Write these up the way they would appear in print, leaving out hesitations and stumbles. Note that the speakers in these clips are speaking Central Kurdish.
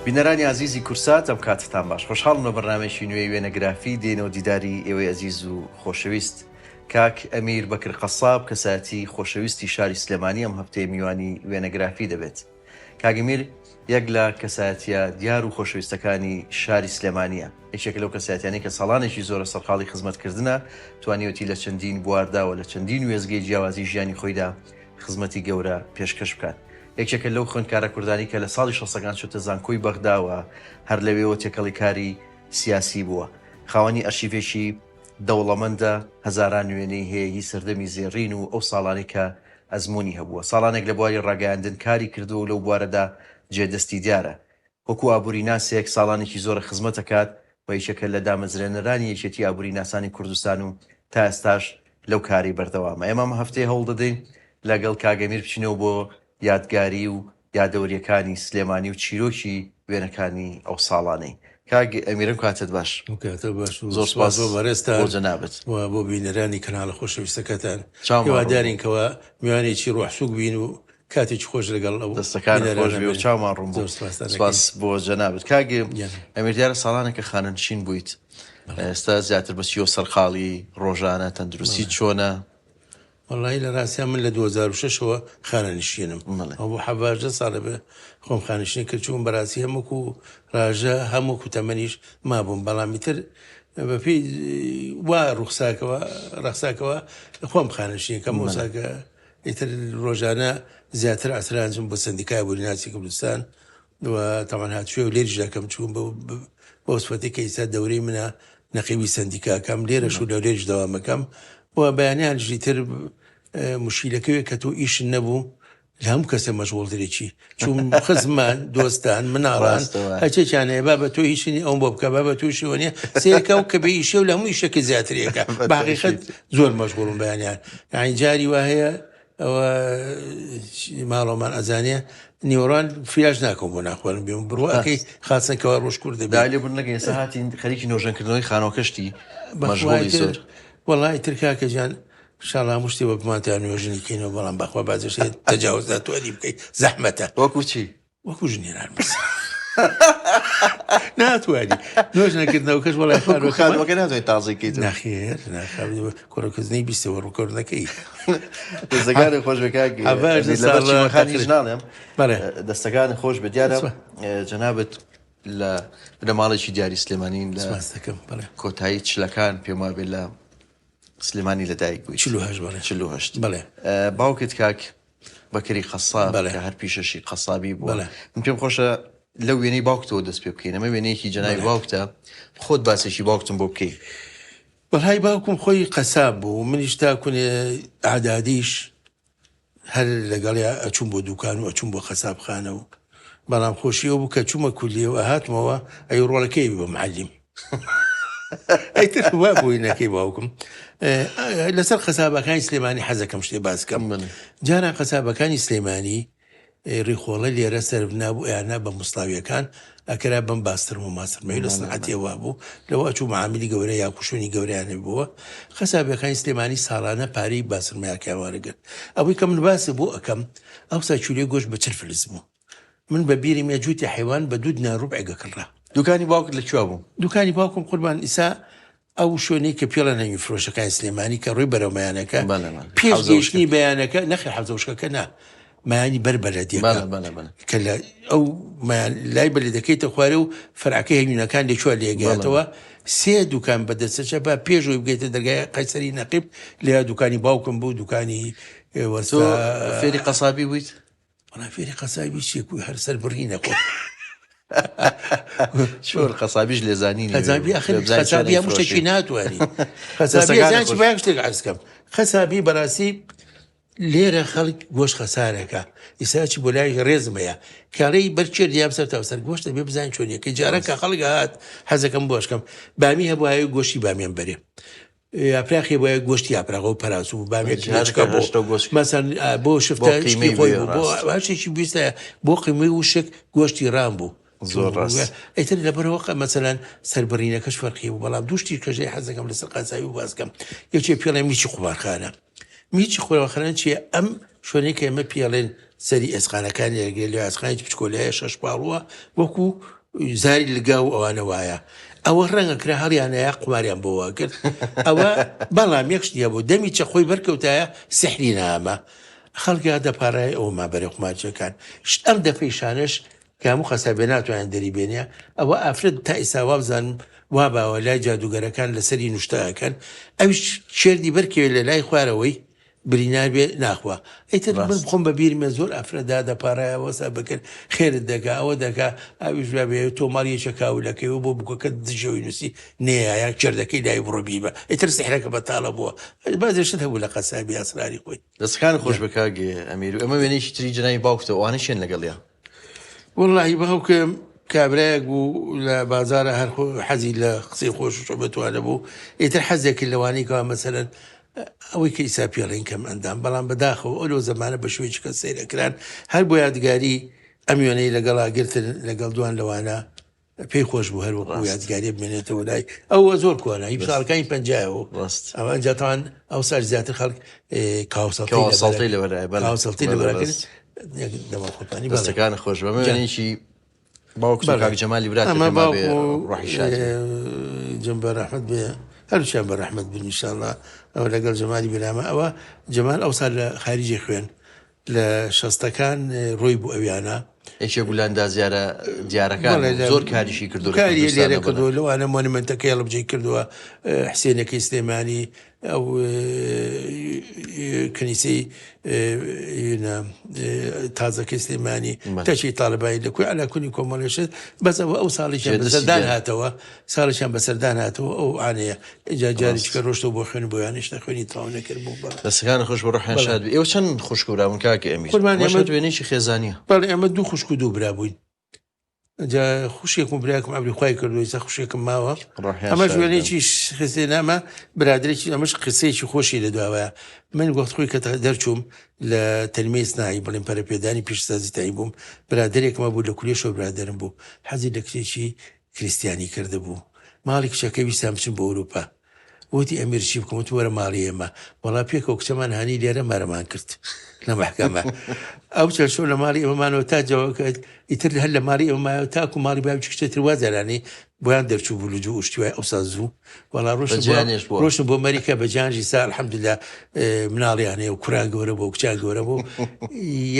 بینەرانی عزیزی کورسات ئەم کاتتان باش خۆشحاڵم لە بەرنامەیەکی نوێی وێنەگرافی دێنەوە دیداری ئێوەی عزیز و خۆشەویست. کاک ئەمیر بەکر قەساب کەساتی خۆشەویستی شاری سلێمانی ئەم هەفتەیە میوانی وێنەگرافی دەبێت. کاک ئەمیر یەک لە کەساتیە دیار و خۆشەویستەکانی شاری سلێمانیە، یەکێک لەو کەساتیانەی کە ساڵانێکی زۆرە سەرقاڵی خزمەتکردنە، توانیوەتی لە چەندین بوارداوە لە چەندین وێزگەی جیاوازی ژیانی خۆیدا خزمەتی گەورە پێشکەش بکات. یەکێکە لەو خوێندکارە کوردانی کە لە ساڵی 60ەکان چۆتە زانکۆی بەغداوە هەر لەوێەوە تێکەڵی کاری سیاسی بووە. خاوەنی ئەرشیڤێکی دەوڵەمەندە، هەزاران نوێنەی هەیە، هی سەردەمی زێڕین و ئەو ساڵانەی کە ئەزمموی هەبووە. ساڵانێک لە بواری ڕاگەاندن کاری کردو و لەو بوارەدا جێدەستی دیارە. وەکو ئابووری ناسێک ساڵانێکی زۆرە خزمەت دەکات و یەکێکە لە دامەزرێنەرانی یەکێتی ئابووری ناسانی کوردستان و تا ئێستاش لەو کاری بەردەوامە. ئێمە هەفتەیە هەوڵ دەدەین لەگەڵ کاک ئەمیر بچینەوە بۆ یادگاری و یادەوریەکانی سلێمانی و چیرۆکی وێنەکانی ئەو ساڵانەی. کاک ئەمیرم کاتت باش. زۆر سپاس بۆ بەڕێستا بۆ جەنابەت و بۆ بینەرانی کەناڵە خۆشەویستەکەتان. هیوادارینکەوە میوانێکی ڕوحسوک بین و کاتێکی خۆش لەگەڵ ئەو دەستەکان خۆش بێ و چاومان ڕوون بوو. سپاس بۆ جەنابەت. کاک ئەمیر دیارە ساڵانێکە خانەنشین بوویت، ئێستا زیاتر بە سیۆ سەرقاڵی ڕۆژانە تەندروستی چۆنە؟ وەڵی لە ڕاستیان من لە 2006ەوە خانەنشینم، بۆ 17 ساڵە بێ خۆم خانشینی کرد، چوون بەڕاستی هەمووکو ڕاژە هەمووکو تەمەنیش مابووم، بەڵامی تر بەپێی وا ڕەخساکەوە خۆم خانشین کەم وساکە ئیتر ڕۆژانە زیاتر ئاسرانجم بۆ سندیکای ئابووریناسی کوردستان و تەمان هاتوێ و لێریش دەکەم چوون بۆ سفەتی کە ئیستا دەورەی منە نەقیبی سندیکاکەم لێرەش و لە لێریش دەوامەکەم و بەیانیان ژیتر مشکلەکەوێ کە تۆ ئیش نەبوو لە هەموو کەسە مەشغوڵترێکی چون خزمان دۆستان مناڵان هەچێکیانەیە با بە تۆ هیچنی ئەوم بۆ بکە با بە تووشی وەنیە سێکە و کە بە ئیشە و لە هەموو ئیشەکە زیاترێکە باقیقەت زۆر مەشغوڵم بەیانیان یانی جاری وا هەیە ئەوە ماڵۆمان ئەزانێ نیوەڕان فریاش ناکەم بۆ ناخوارم بێم بڕواکەی خاچنکەوە ڕۆژ کوور دەبێت لێ بوون نەگەن ئێستا هاتین خەریکی نۆژەنکردنەوەی خانۆکەشتی مەشغوڵی زۆر. وەڵی ترکاکە جان شاڵا مشتی وە بماتیان نوێژنیکەینەوە بەڵام بەخوا بازش تەجاوزدا توانی بکەیت زەحمەتە وەکو چی؟ وەکو ژنێران ناتوانی نوێژ نەکردنەوە کەش وەڵای خانوەکە ناتوانێت تازەکەیت. نەخێر کۆڕکردنەی بیستەوە ڕووکردنەکەی دەستەکانی خۆش بەکانی ژناڵێم دەستەکانی خۆش بە دیارە جەنابەت لە ماڵێکی دیاری سلێمانین لە کۆتایی چلەکان پێم وابێت لە سلێمانی لەدایک بووی 48 باوکت کاک بەکری قەساب کە هەر پیشەشی قەسابی بووە. من پێم خۆشە لەو وێنەی باوکتەوە دەست پێ بکەین، ئەمە وێنەیەکی جەناوی باوکتە، خۆت باسێکی باوکتم بۆ بکەی. بەڵای باوکم خۆی قەساب بوو، منیش تاکوونێ عادادیش هەر لەگەڵیا ئەچوون بۆ دوکان و ئەچوون بۆ قەسابخانە و بەڵام خۆشیەوە بوو کە چوومە کولیەوە هاتمەوە ئەی ڕۆڵەکەی بە معلم ئەیتر وا بووی نەکەی باوکم لەسەر قەسابەکانی سلێمانی حەزەکەم شتێ باسکەم. جاران قەسابەکانی سلێمانی ڕیخۆڵە لێرە سەرف نابوو یانە بە مستاویەکان ئەکرا بەم باسترم و ماسرمەی لە سنعەتیەوە بوو لەوە ئەچوو معاملی گەورە یا کوشونی گەوریانە بووە. قەسابەکانی سلێمانی ساڵانە پارەی باسرمەیەکیان وەرەگرت. ئەوەی کە من باسی بۆ ئەەکەم ئەو ساچولێ گۆشت بە 40 فلس بوو. من بە بیری مێجووتی حیوان بە 2 دینار و ڕوبع گەکڕا. دوکانی باوکت لەکوێ بوو؟ دوکانی باوکم قوربان ئیسا ئەو شوێنەی کە پێڵە نەوی فرۆشەکانی سلێمانی کە ڕووی بەرەومایانەکە پێش گەیشتنی بەیانەکە نەخی حەوزەوشکەکە نا مایانی بەربەلەدیەکە کە لە ئەو لای بەلێ دەکەیتە خوارێ و فەرعەکەی هەنگوینەکان لێکوە لێگەێتەوە 3 دوکان بەدەستەچە با پێشەوەی بگەیتە دەرگای قەیسەری نەقیب لێ دوکانی باوکم بوو دوکانی فێری قەسابی بوویت؟ فێری قەسابی چێکوی هەر سەر بڕی نەخۆ شۆر قەسابیش لێزانی قەسابی هەموو شتێکی ناتوانی قەسابی باەک شتێک عەرزکەم قەسابی بەڕاستی لێرە خەڵک گۆشت خەسارەکە ئیساچی بۆ لای ڕێزمەیە کارەی بەرچێر دیام سەر تاوسەر گۆشتە بێ بزانین چۆنیەکە جارەکە خەڵک هات حەزەکەم بۆشکەم بامی هەبوایە گۆشتی بامیان بەرێ یاپراخی بۆیە گۆشتی یاپراغە و پەراس و بامێککە مەسەن بۆ شفتەشتی خۆی بۆ هەرشتێکی بیستە بۆ قیمەی وشک گۆشتی ڕام بوو زۆر ڕاست. ئەیتر لەبەرەوە مەسەلەن سەربڕینەکەش فەرقی بوو بەڵام دوشتی کەژەی حەزەکەم لەسەر قازاوی و باسکەم یەکێ پێڵێ میچی قومارخانە. میچی قومارخانە چیە؟ ئەم شوێنەی کە ئێمە پێڵێن سەری ئێسخانەکانی لەگەێ لە ئاسخانی بچکۆلەیە شەش پاڵوە وەکو زاری لەگا و ئەوانە وایە ئەوە ڕەنگە کرا هەڵیانەیە قماریان بۆەوە کرد ئەوە بەڵام یەکش نیە بۆ دەمی چە خۆی بەرکەوتایە سحری نامە خەڵکیا دەپارای ئەوە مابەرە قماچەکان ئەم دەپەیشانش کامو خەسابێ ناتوانیان دەریبێنە ئەوە ئافرەت تا ئیسا وابزانم وا باوە لای جادوگەرەکان لەسەری نوشتەکەن ئەوش شێردی بەرکەوێت لە لای خوارەوەی برینار بێ ناخوا ئەیتر من بخۆم بە بیرمە زۆر ئافرەدا دەپارایەوەسا بکرد خێرت دەکا ئەوە دەکا ئەویش بێ تۆماڵیەکە کاولەکەی بۆ بکۆکە دژەوەی نووسی نەیە چردەکەی لای بڕۆبیبە ئیتر سحرەکە بەتاڵە بووە بازێشت هەبوو لە قەسابی ئاسراری خۆی دەستەکان خۆش بکگێ ئەمیر ئەمە وێنێکی تری جنای باوکتەوە وانە شێن لەگەڵیان واللهی باوکە کابراەک بوو لە بازارە هەر حەزی لە قسەی خۆش بتوانە بوو ئیتر حەزێکی لەوانی کەوا مەسەرەن ئەوەی کە ئیسا پێڵین کەم ئەندام بەڵام بەداخەوە ئەلۆ زەمانە بە شوێی کە سەیرەکران هەر بۆ یادگاری ئەم وێنەی لەگەڵا گرتن لەگەڵ دوان لەوانە پێی خۆش بوو هەر وەکو یادگاری بمێنێتەوە لای ئەوە زۆر کۆنا هی ساڵەکانی پەنجایەوە ئەوە ئەنجاتوان ئەو ساڵ زیاتر خەڵک کاوسەڵتی لەبەرکردن دەماخۆتانی دەستەکان خۆش بە وێنێکی باوک کاک جەمالی برات ڕۆحی شاد جەمبە ڕەحمەت بێ هەرچیان بە ڕەحمەت بن ئینشاءڵڵا ئەوە لەگەڵ جەمالی برامە ئەوە جەمال ئەو ساڵ لە خارجی خوێن لە شەستەکان ڕۆی بوو ئەویانە ئێشێ بولاندا زیارە دیارەکان زۆر کاریشی کردو کاری لێرە کردو لەوانە مۆنیمنتەکەی هەڵبجێ کردووە حسێنەکەی سلێمانی ئەو کەنیسەی تازەکەی سلێمانی تەچی تاالبایی لەکوێ علاکوونی کۆمەڵێشت بەس ئەو ساڵێکیان بەسەردان هاتەوە ساڵێکیان بەسەردان هاتەوە ئەو ئاانەیە جاریچکە ڕۆشتەوە بۆ خوێن بۆیانیشتە خوێنی تاو نەکرد بوو دەستەکان خۆش بە ڕۆحیان شاد بێ ئێوە چەند خوشکورابوون کاکە ئەمیر وێنێکی خێزانیە بەڵێ ئەمە دوو خوشک و دوو برا بووین جا خوشێکم براکم ئەبری خوای کردوی سە خوشێکم ماوە ئەمە ژوێنێکی خستێ نامە برادێکی ئەمەش قسەیەکی خۆشی لە دواوەیە من وەخت خۆی کە دەرچووم لە تەلمێز نایی بڵێن پەرەپێدانی پیشسازی تایی بووم برادێکمە بوو لە کولێشەوە برادرم بوو حەزی لە کتێکی کریسیانی کرده بوو ماڵی کچەکە ویستان بچم بۆ ئەوروپا وتی ئەمیر چی بکەم وەرە ماڵی ئێمە وەڵا پێکەوە کچەمان هانی لێرە مارەمان کرد لە مەحکەمە ئەو چەشۆ لە ماڵی ئەمەمانەوە تا جەوەکەت ئیتر هەر لە ماڵی ئەمەمایە تاکو ماڵی باوکی کچێتر وازارانی بۆیان دەرچوو بوو لەجوو شتیوای ئەو سازوو وەڵا ڕۆشن بۆ مەریکە بە جانجی سا الحەمدوللا مناڵیانەیە و کوران گەورە بۆ کچان گەورە بوو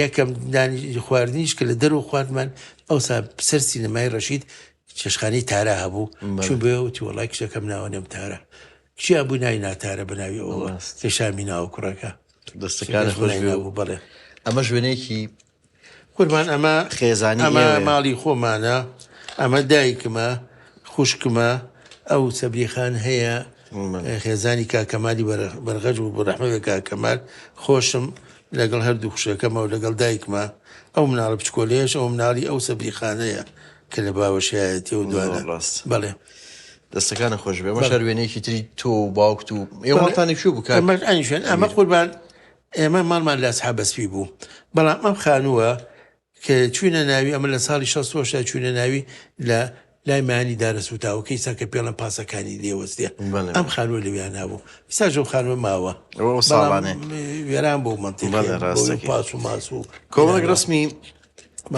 یەکەم دانی خواردنیش کە لە دەرەوە خواردمان ئەوسا سەر سینەمای ڕەشید چێشخانەی تارە هەبوو چوو بێوتی وەڵای کچەکەم ناوەنێم تارە کچیا بوو ناوی ناتارە بەناوی ئەوە تێشامی ناوە کوڕەکە دەستەکان خۆش بوو بڵێ ئەمە ژوێنێکی قوربان ئەمە خێزانی ئەمە ماڵی خۆمانە ئەمە دایکمە خوشکمە ئەو سەبریخان هەیە خێزانی کاکەمالی بەرغەج و بەڕەحمەوێ کاکەمال خۆشم لەگەڵ هەردوو خوشەکەمە و لەگەڵ دایکمە ئەو مناڵە بچکۆلێش ئەو مناڵی ئەو سەبریخانەیە کە لە باوەشایەتی و دوانە بەڵێ دەستەکانە خۆش بێ مەشار وێنێکی تری تۆ باوکت و ئێوەڵتانی شو بکات ئەنیشێن ئەمە قوربان ئێمە ماڵمان لە ئەسحابەسپی بوو بەڵام ئەم خانووە کە چوینە ناوی ئەمە لە ساڵی 16 چوینە ناوی لە لای مانی دارەسوتاوەکەی ساکە پێڵەن پاسەکانی لێوەستێ ئەم خانووە لەویان نابوو ئستا ئەو خانووە ماوە وێران بۆ منتیق پاس و ماس و کۆمەڵێک ڕسمی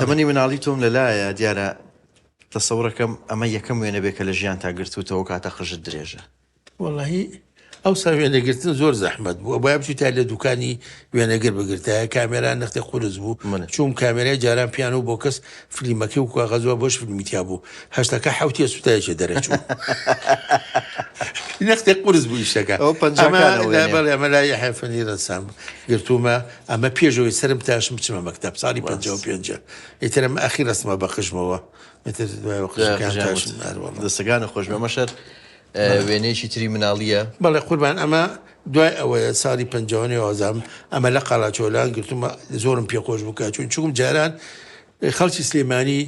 تەمەنی مناڵی تۆم لەلایە دیارە تەسەوڕەکەم ئەمە یەکەم وێنە بێ کە لە ژیان تا گرتوتەوە کاتە خژت درێژە وەڵاهی ئەو سا وێنەگرتن زۆر زەحمەت بوو بۆیە بچی تا لە دوکانی وێنەگر بگرتایە کامێران نەختی قورس بوو چوم کامێرای جاران پیانۆ بۆ کەس فلیمەکەی و کاغەزوە بۆش فلیمیتیا بوو هەشتەکە حوتیە سوتایەکێ دەرەچوو نەختی قورس بوو شتەکە ئەمە لای حیفەنی ڕەسام گرتومە ئەمە پێشەوەی سرم تاشم بچمە مەکتەب ساڵی 55 ئیتر ئەمە ئەخی ڕسمە بە قژمەوە دەستەکانە خۆش بێ مەشەر وێنەیەکی تری مناڵیە بەڵێ قوربان ئەمە دوای ئەوەیە ساڵی 50 ئازام ئەمە لە قاڵاچۆلان گرتومە زۆرم پێخۆش بووکە چون چوم جاران خەڵکی سلێمانی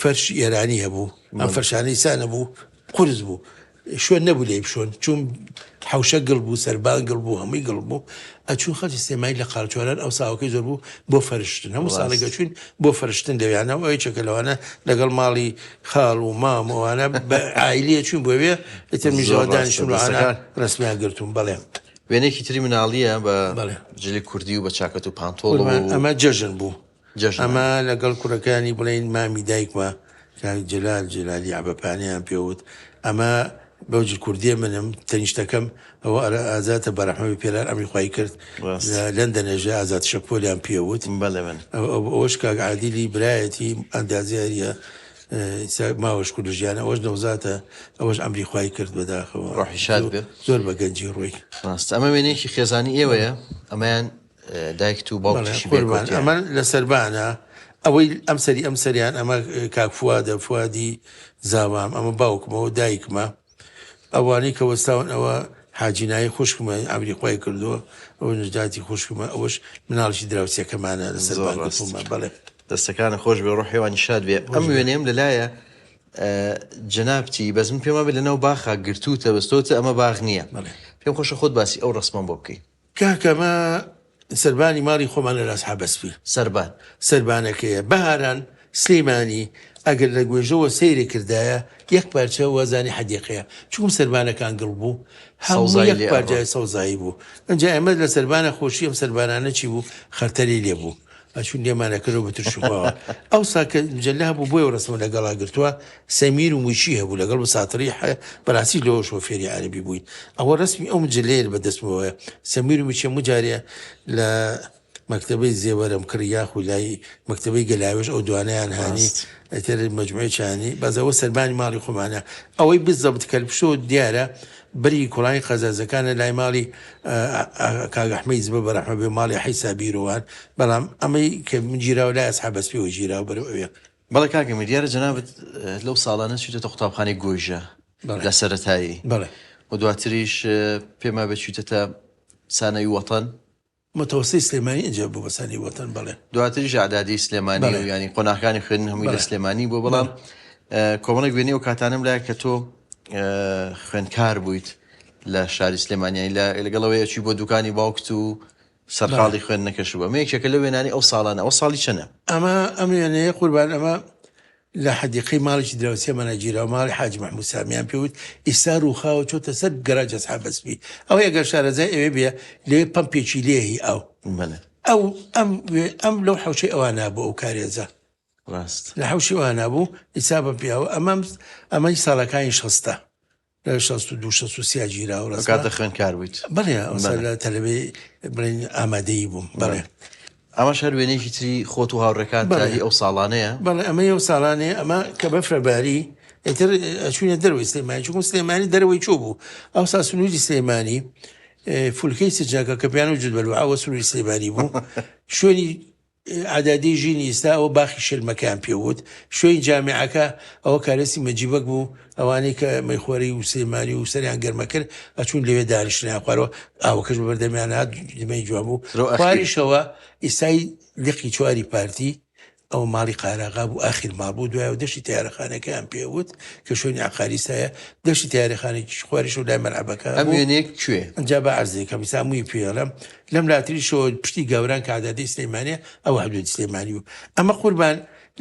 فەرش ئێرانی هەبوو ئەم فەرشانەی سانە بوو قورس بوو شوێن نەبوو لێ بشۆن چوم حوشە گڵ بوو سەربان گڵ بوو هەمووی گڵ بوو ئەچوون خەڵکی سلێمانی لە قاڵچۆلان ئەو ساوەکەی زۆر بوو بۆ فەرشتن هەموو ساڵێکە چوین بۆ فەرشتن دەویانە ئەوەی چەکە لەوانە لەگەڵ ماڵی خاڵ و مام ئەوانە بە ئایلیە چوون بۆوێ ئێتر میژەوە دانیشتون ڕسمیان گرتوون بەڵێ وێنێکی تری مناڵیە بە بەڵێ. جلی کوردی و بە چاکەت و پانتۆڵ و ئەمە جەژن بوو جەژن. ئەمە لەگەڵ کوڕەکانی بڵین مامی دایکمە جلال جلالی عبەپانیان پێوت ئەمە بەوجل کوردیە منم تەنیشتەکەم ئەوە ئازاتە بەڕەحمەوی پێلار ئەمری خوای کرد لەندەنێژە ئازات شەپۆلیان پێوت بەڵێ من ئەوەش کاک عادیلی برایەتی ئەندازیاریە ماوەش کورد ژیانە ئەوەش نەوزاتە ئەوەش ئەمری خوای کرد بەداخەوە ڕۆحی شاد بێ زۆر بە گەنجی ڕۆی ڕاست. ئەمە وێنەیەکی خێزانی ئێوەیە ئەمەیان دایکت و باوکیشی قوربان ئەمە لە سەربانە ئەوەی ئەم سەریان ئەمە کاک فوادە فوادی زاوام ئەمە باوکمەوە دایکمە ئەوانەی کە وەستاون ئەوە حاجینایی خوشکمە ئەمری خوای کردووە ئەوە نژداتی خوشکمە ئەوەش مناڵشی دراوسەکەمانە لە سەربان بەڵێ دەستەکانە خۆش بێ ڕۆحێوانی شاد بێ. ئەم وێنەیەم لەلایە جەنابتی بەزم پێما بێ لەناو باخە گرتووتە بەستۆتە ئەمە باغ نییە پێم خۆشە خۆت باسی ئەو ڕسمان بۆ بکەیت. کاکەمە سەربانی ماڵی خۆمان لە لاس حەبەسپی سەربانەکەیە بەهاران سلەیمانی ئەگەر لە گوێژەوە سەیری کردایە یەک پارچە وەزانی حەدیقەیە چونکم سەربانەکان گڵ بوو هەموو یەک پارچای سەوزایی بوو ئەنجا ئەمە لە سەربانە خۆشی ئەم سەربانانە چی بوو خەرتەری لێ بوو ئەچون لێمانەکەەوە بە ترشوەوە ئەو ساکە جەلا بوو بۆی ڕستمە لەگەڵا گرتووە سەمیر و موشی هەبوو لەگەڵ بە ساتری بەراسی لەوە شۆفێری عەربی بووین ئەوە ڕسمی ئەو جلێر بەدەستمەوەە سەمیر و موچە مجارێ لە مەکتەبەی زێوەرم کڕیاخ و لای مەکتەبەی گەلاوێش ئەو دوانیان هانی ئەتر مەجموعی چانی بەزەوە سەربانی ماڵی خۆمانە ئەوەی بزەبت کەلپشۆ دیارە بری کوڵانی خەزازەکانە لای ماڵی کاگەحمەی زبە بەڕەحمە بێ ماڵی حیسا بیرۆوان بەڵام ئەمەی کە من گیراوە لای ئەسحاب بەسپی و گیراوە بەرەو ئەوێ بەڵێ کاگەمی دیارە جەنابەت لەو ساڵانە چوویتە قوتابخانەی گۆیژە لە سەرەتایی و دواتریش پێما بچوویتە سانەی وەتەن متوسطی سلێمانی ئەنجا بوو بەسانی وەتەن بڵێ دواتریش عادادی سلێمانی و ینی قۆناغەکانی خوێندن هەمووی لە سلێمانی بوو بەڵام کۆمەڵێک وێنەی و کاتانم لایە کە تۆ خوێندکار بوویت لە شاری سلێمانیایی لەگەڵەوەی ئەچووی بۆ دوکانی باوکت و سەرقاڵی خوێن نەکەشوە مەیەکێکە لە وێنانی ئەو ساڵانە ئەو ساڵی چەنە ئەم وێنەیە قوربان ئەمە لە حەدیقەی ماڵێکی دراوسێ مەنەگیرا ماڵی حاج محمود سامیان پێوت ئیستا ڕووخاوە چۆتە سەر گەراج ئەسحاب بەسپی ئەوە ئەگەر شارەزای ئەوێ بێ لەوێ پەمپێکی لێهی ئەم لەو حەوشەی ئەوانە بوو ئەو کارێزە ڕاست لە حەوشی ئەوانە بوو ئیسا بە پیاوە ئەمەی ساڵەکانی شەستە لە 62 گیراوە کاتە خوێندکار بوویت بڵێ لە تەلەبێ بڵێن ئامادەیی بووم بڵێ ئەمە شەر وێنەیەکی تری خۆت و هاوڕێکان تاهی ئەو ساڵانەیە بەڵێ ئەمە ئەو ساڵانەیە ئەمە کە بەفرەباری ئێتر ئەچوونە دەروی سلێمانی چونکە سلێمانی دەرەوەی چۆ بوو ئەو سا سنووری سلێمانی فولکەی سجاکە کە پیان و جود بەلوە ئەوە سنووری سلێمانی بوو شوێنی عادادی ژینی ئێستا ئەوە باخی شلمەکان پێوت شوێنی جامعەکە ئەوە کارەسی مەجیبەک بوو ئەوانەی کە مەیخۆری و سلێمانی و سەریان گەرمە کرد ئەچون لەوێ دانیشتیان خوارەوە ئاوەکەش بەبەردەمیان هات دمەی جوان بوو خواریشەوە ئیسای لقی چواری پارتی ئەو ماڵی قاراغا بوو ئاخیر ماڵ بوو دوایەوە دەشتی تیارەخانەکەیان پێوت کە شوێنی عقاریسایە دەشتی تیارەخانێکی خواریش و لای مەلعەبەکە ئەم وێنەیەک کوێ ئەنجا بە عەرزێکەکەم ئیسا مووی پێڵم لەم لاتریشەوە پشتی گەوران کە عادادەی سلێمانیە ئەوە حدودی سلێمانی بوو ئەمە قوربان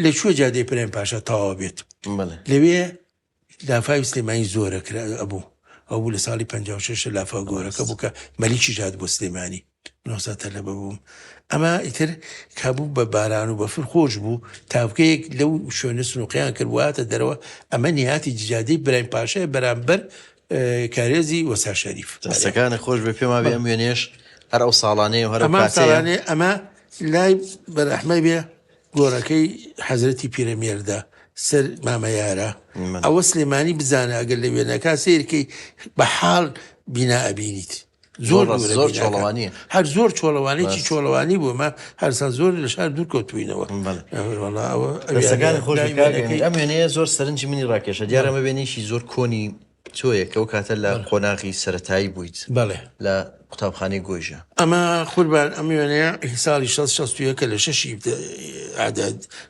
لەکوێ جادەی پرێن پاشا تەواو بێت لەوێ لافاوی سلێمانی زۆرە ئەبوو ئەو بوو لە ساڵی 56 لافا گۆرەکە بوو کە مەلیکی جاد بۆ سلێمانی 900 تەلەبە بووم ئەمە ئیتر کابوو بە باران و بەفر خۆش بوو تاوکەیەک لەو شوێنە سنووقیان کردواتە دەرەوە ئەمە نهاتی جادەی برایم پاشای بەرامبەر کارێزی وەسا شەریف دەستەکانە خۆش بێ پێما بێ ئەم وێنێش هەر ئەو ساڵانەیە هەر ساڵانێ ئەمە لای بەرەحمە بێ گۆڕەکەی حەزرەتی پیرەمێردا سەر مامەیارە ئەوە سلێمانی بزانە ئەگەر لە وێنەکە سیرکەی بە حاڵ بینا ئەبینیت زۆر چۆڵەوانیە هەر زۆر چۆڵەوانێکی چۆڵەوانی بوو مە هەرسان زۆر لە شار دوور کەوتوینەوە دەستەکانی خۆش ئەم وێنەیە زۆر سەرنجی منی ڕاکێشە دیارە ئەمە وێنێکی زۆر کۆنی تۆیە کە ئەو کاتە لە قۆناغی سەرەتایی بوویت بەڵێ لە قوتابخانەی گۆیژە ئەمە قوربان ئەم وێنەیە ساڵی 1661 لە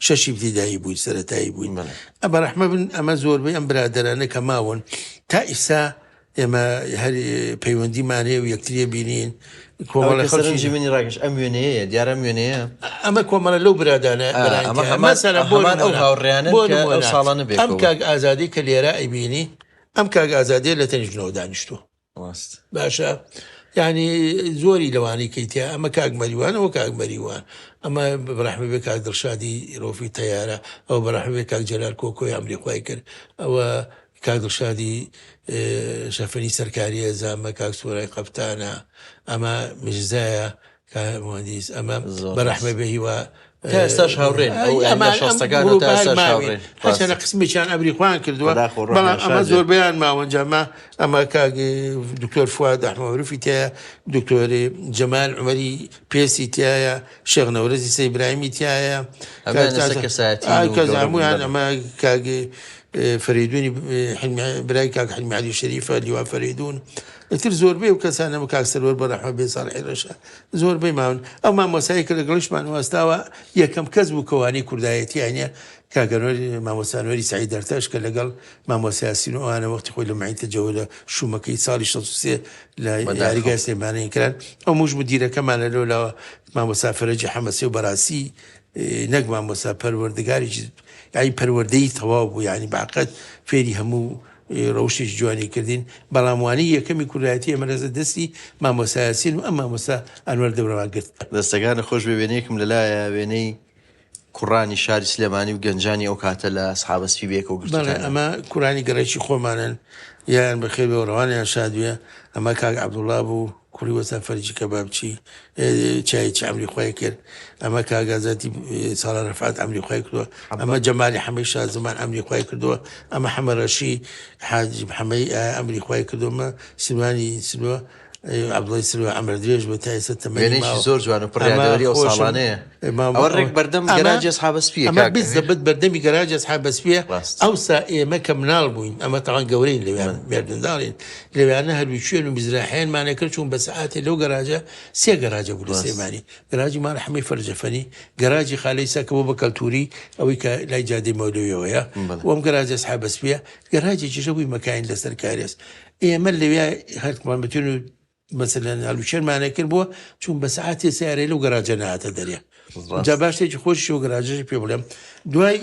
شەشی ابتیدایی بووی سەرەتایی بووین بەڕەحمە بن ئەمە زۆربەی ئەم برادەرانە کە ماون تا ئیسا ئێمە هەر پەیوەندیمانەیە و یەکتریە بینین کۆمەڵە خەڵکی منی ڕاکەش ئەم وێنەیە دیارە ئەم وێنەیە ئەمە کۆمەڵە لەو برادانە ساڵانە بێت ئەم کاک ئازادی کە لێرە ئەیبینی ئەم کاک ئازادی لە تەنیژنەوە دانیشتووە باشە يعني زۆری لەوانی کەیتیا ئەمە کاک مەریوانەوە کاک مەریوان ئەمە بەڕەحمە بێ کاک دڵشادی ڕۆفی تەیارە ئەو بەڕەحمە بێ کاک جەلال کۆکۆی ئەمریخوای کرد ئەوە کاک دڵشادی شەفەنی سەرکاریە زامە کاک سوورای قەفتانە ئەمە مژزایە مهندس ئەمە بەڕەحمە بێ هیوا ئێستاش هاوڕێن هەچەنە قسمێکیان ئەمریخوان کردووە بەڵام ئەمە زۆربیان ماوەنجامە ئەمە کاک دکتۆر فواد ئەحمەدی تایە دکتۆر جەمال عومەری پێسی تایە شێخ نەورەزی سەیبراهیمی تایە کەزانمویان ئەمە کاک فەریدونی برای کاک حلمی عەلی شەریفە لیوا فەریدون ئیتر زۆربەی و کەسانەمە کاک سەرۆر بەڕەحمە بێ ساڵحی ڕەشە زۆربەی ماون ئەو مامۆسایی کە لەگەڵیشمان وەستاوە یەکەم کەس بوو کەوانی کوردایەتیانە کاگەنۆری مامۆسانوەری سعید دەرتاش کە لەگەڵ مامۆسیاسین و ئەوانە وەختی خۆی لە مەعیتە جەوە لە شومەکەی ساڵی 63 لە یاریگای سلێمانیی کران ئەو موش مدیرەکەمانە لەولاوە مامۆسا فەرەجی حەمەسی و بەڕاستی نەک مامۆسا پەروەردەگاریی یعنی پەروەردەی تەواو بوو یعنی بەعقەد فێری هەموو ڕەوشێکی جوانی کردین بەڵاموانی یەکەمی کوردایەتی ئەمەرەزە دەستی مامۆسایاسین و ئەم مامۆسا ئەنوەر دەورەوان گرت دەستەکانە خۆش بێ وێنەیەکم لەلایە وێنەی کوڕانی شاری سلێمانی و گەنجانی ئەو کاتە لە ئەسحابەسپی بێکەوە گرت ئەمە کوڕانی گەڕێکی خۆمانن یان بەخێر بێ ڕەوانیان شادویە ئەمە کاک عەبدوڵڵا بوو کوڕی وەسا فەرجی کەبابچی چایکی ئەمریخوای کرد ئەمە کاگازاتی ساڵە ڕەفعات ئەمریخوای کردووە ئەمە جەمالی حەمەی شا زەمان ئەمریخوای کردووە ئەمە حەمەڕەشی حاجی حەمەی ئەمریخوای کردووەمە سلمانی سلووە عەبدوڵڵای سلووە ئەمر درێژ بە تا ئێستا تەمەنی زۆر جوان و پڕیادەوەری ئەو ساڵانەیە ئەوە ڕێک بەردەم گەراجی ئەسحابەسپیە ئەمە بزەبت بەردەمی گەراجی ئەسحابەسپیە ئەوسا ئێمە کە مناڵ بووین ئەمە تەوان گەورەین لەوێن مێردنداڵین لەوێنە هەرویچێن و بیزراحێنمانە کرد چوون بە سەعاتێ لەو گەراجە سێ گەراجە بوو لە سلێمانی گەراجی ماڵ حەمەی فەرجەفەنی گەراجی خالەی سا کە بۆ بە کەلتوری ئەوەی کە لای جادەی مەولەویەوەیە وەم گەراجی ئەسحابەسپیە گەراجێکیشە بووی مەکاین لەسەر کارێز ئێمە لەوێ هەرمان بتون و مثلەن هەلوچێنمانە کرد بووە چون بە سەعاتێ سیارەی لەو گەراجە نهاتە دەرێ جا باشێکی خۆشی و گەراجەی پێ بڵێم دوای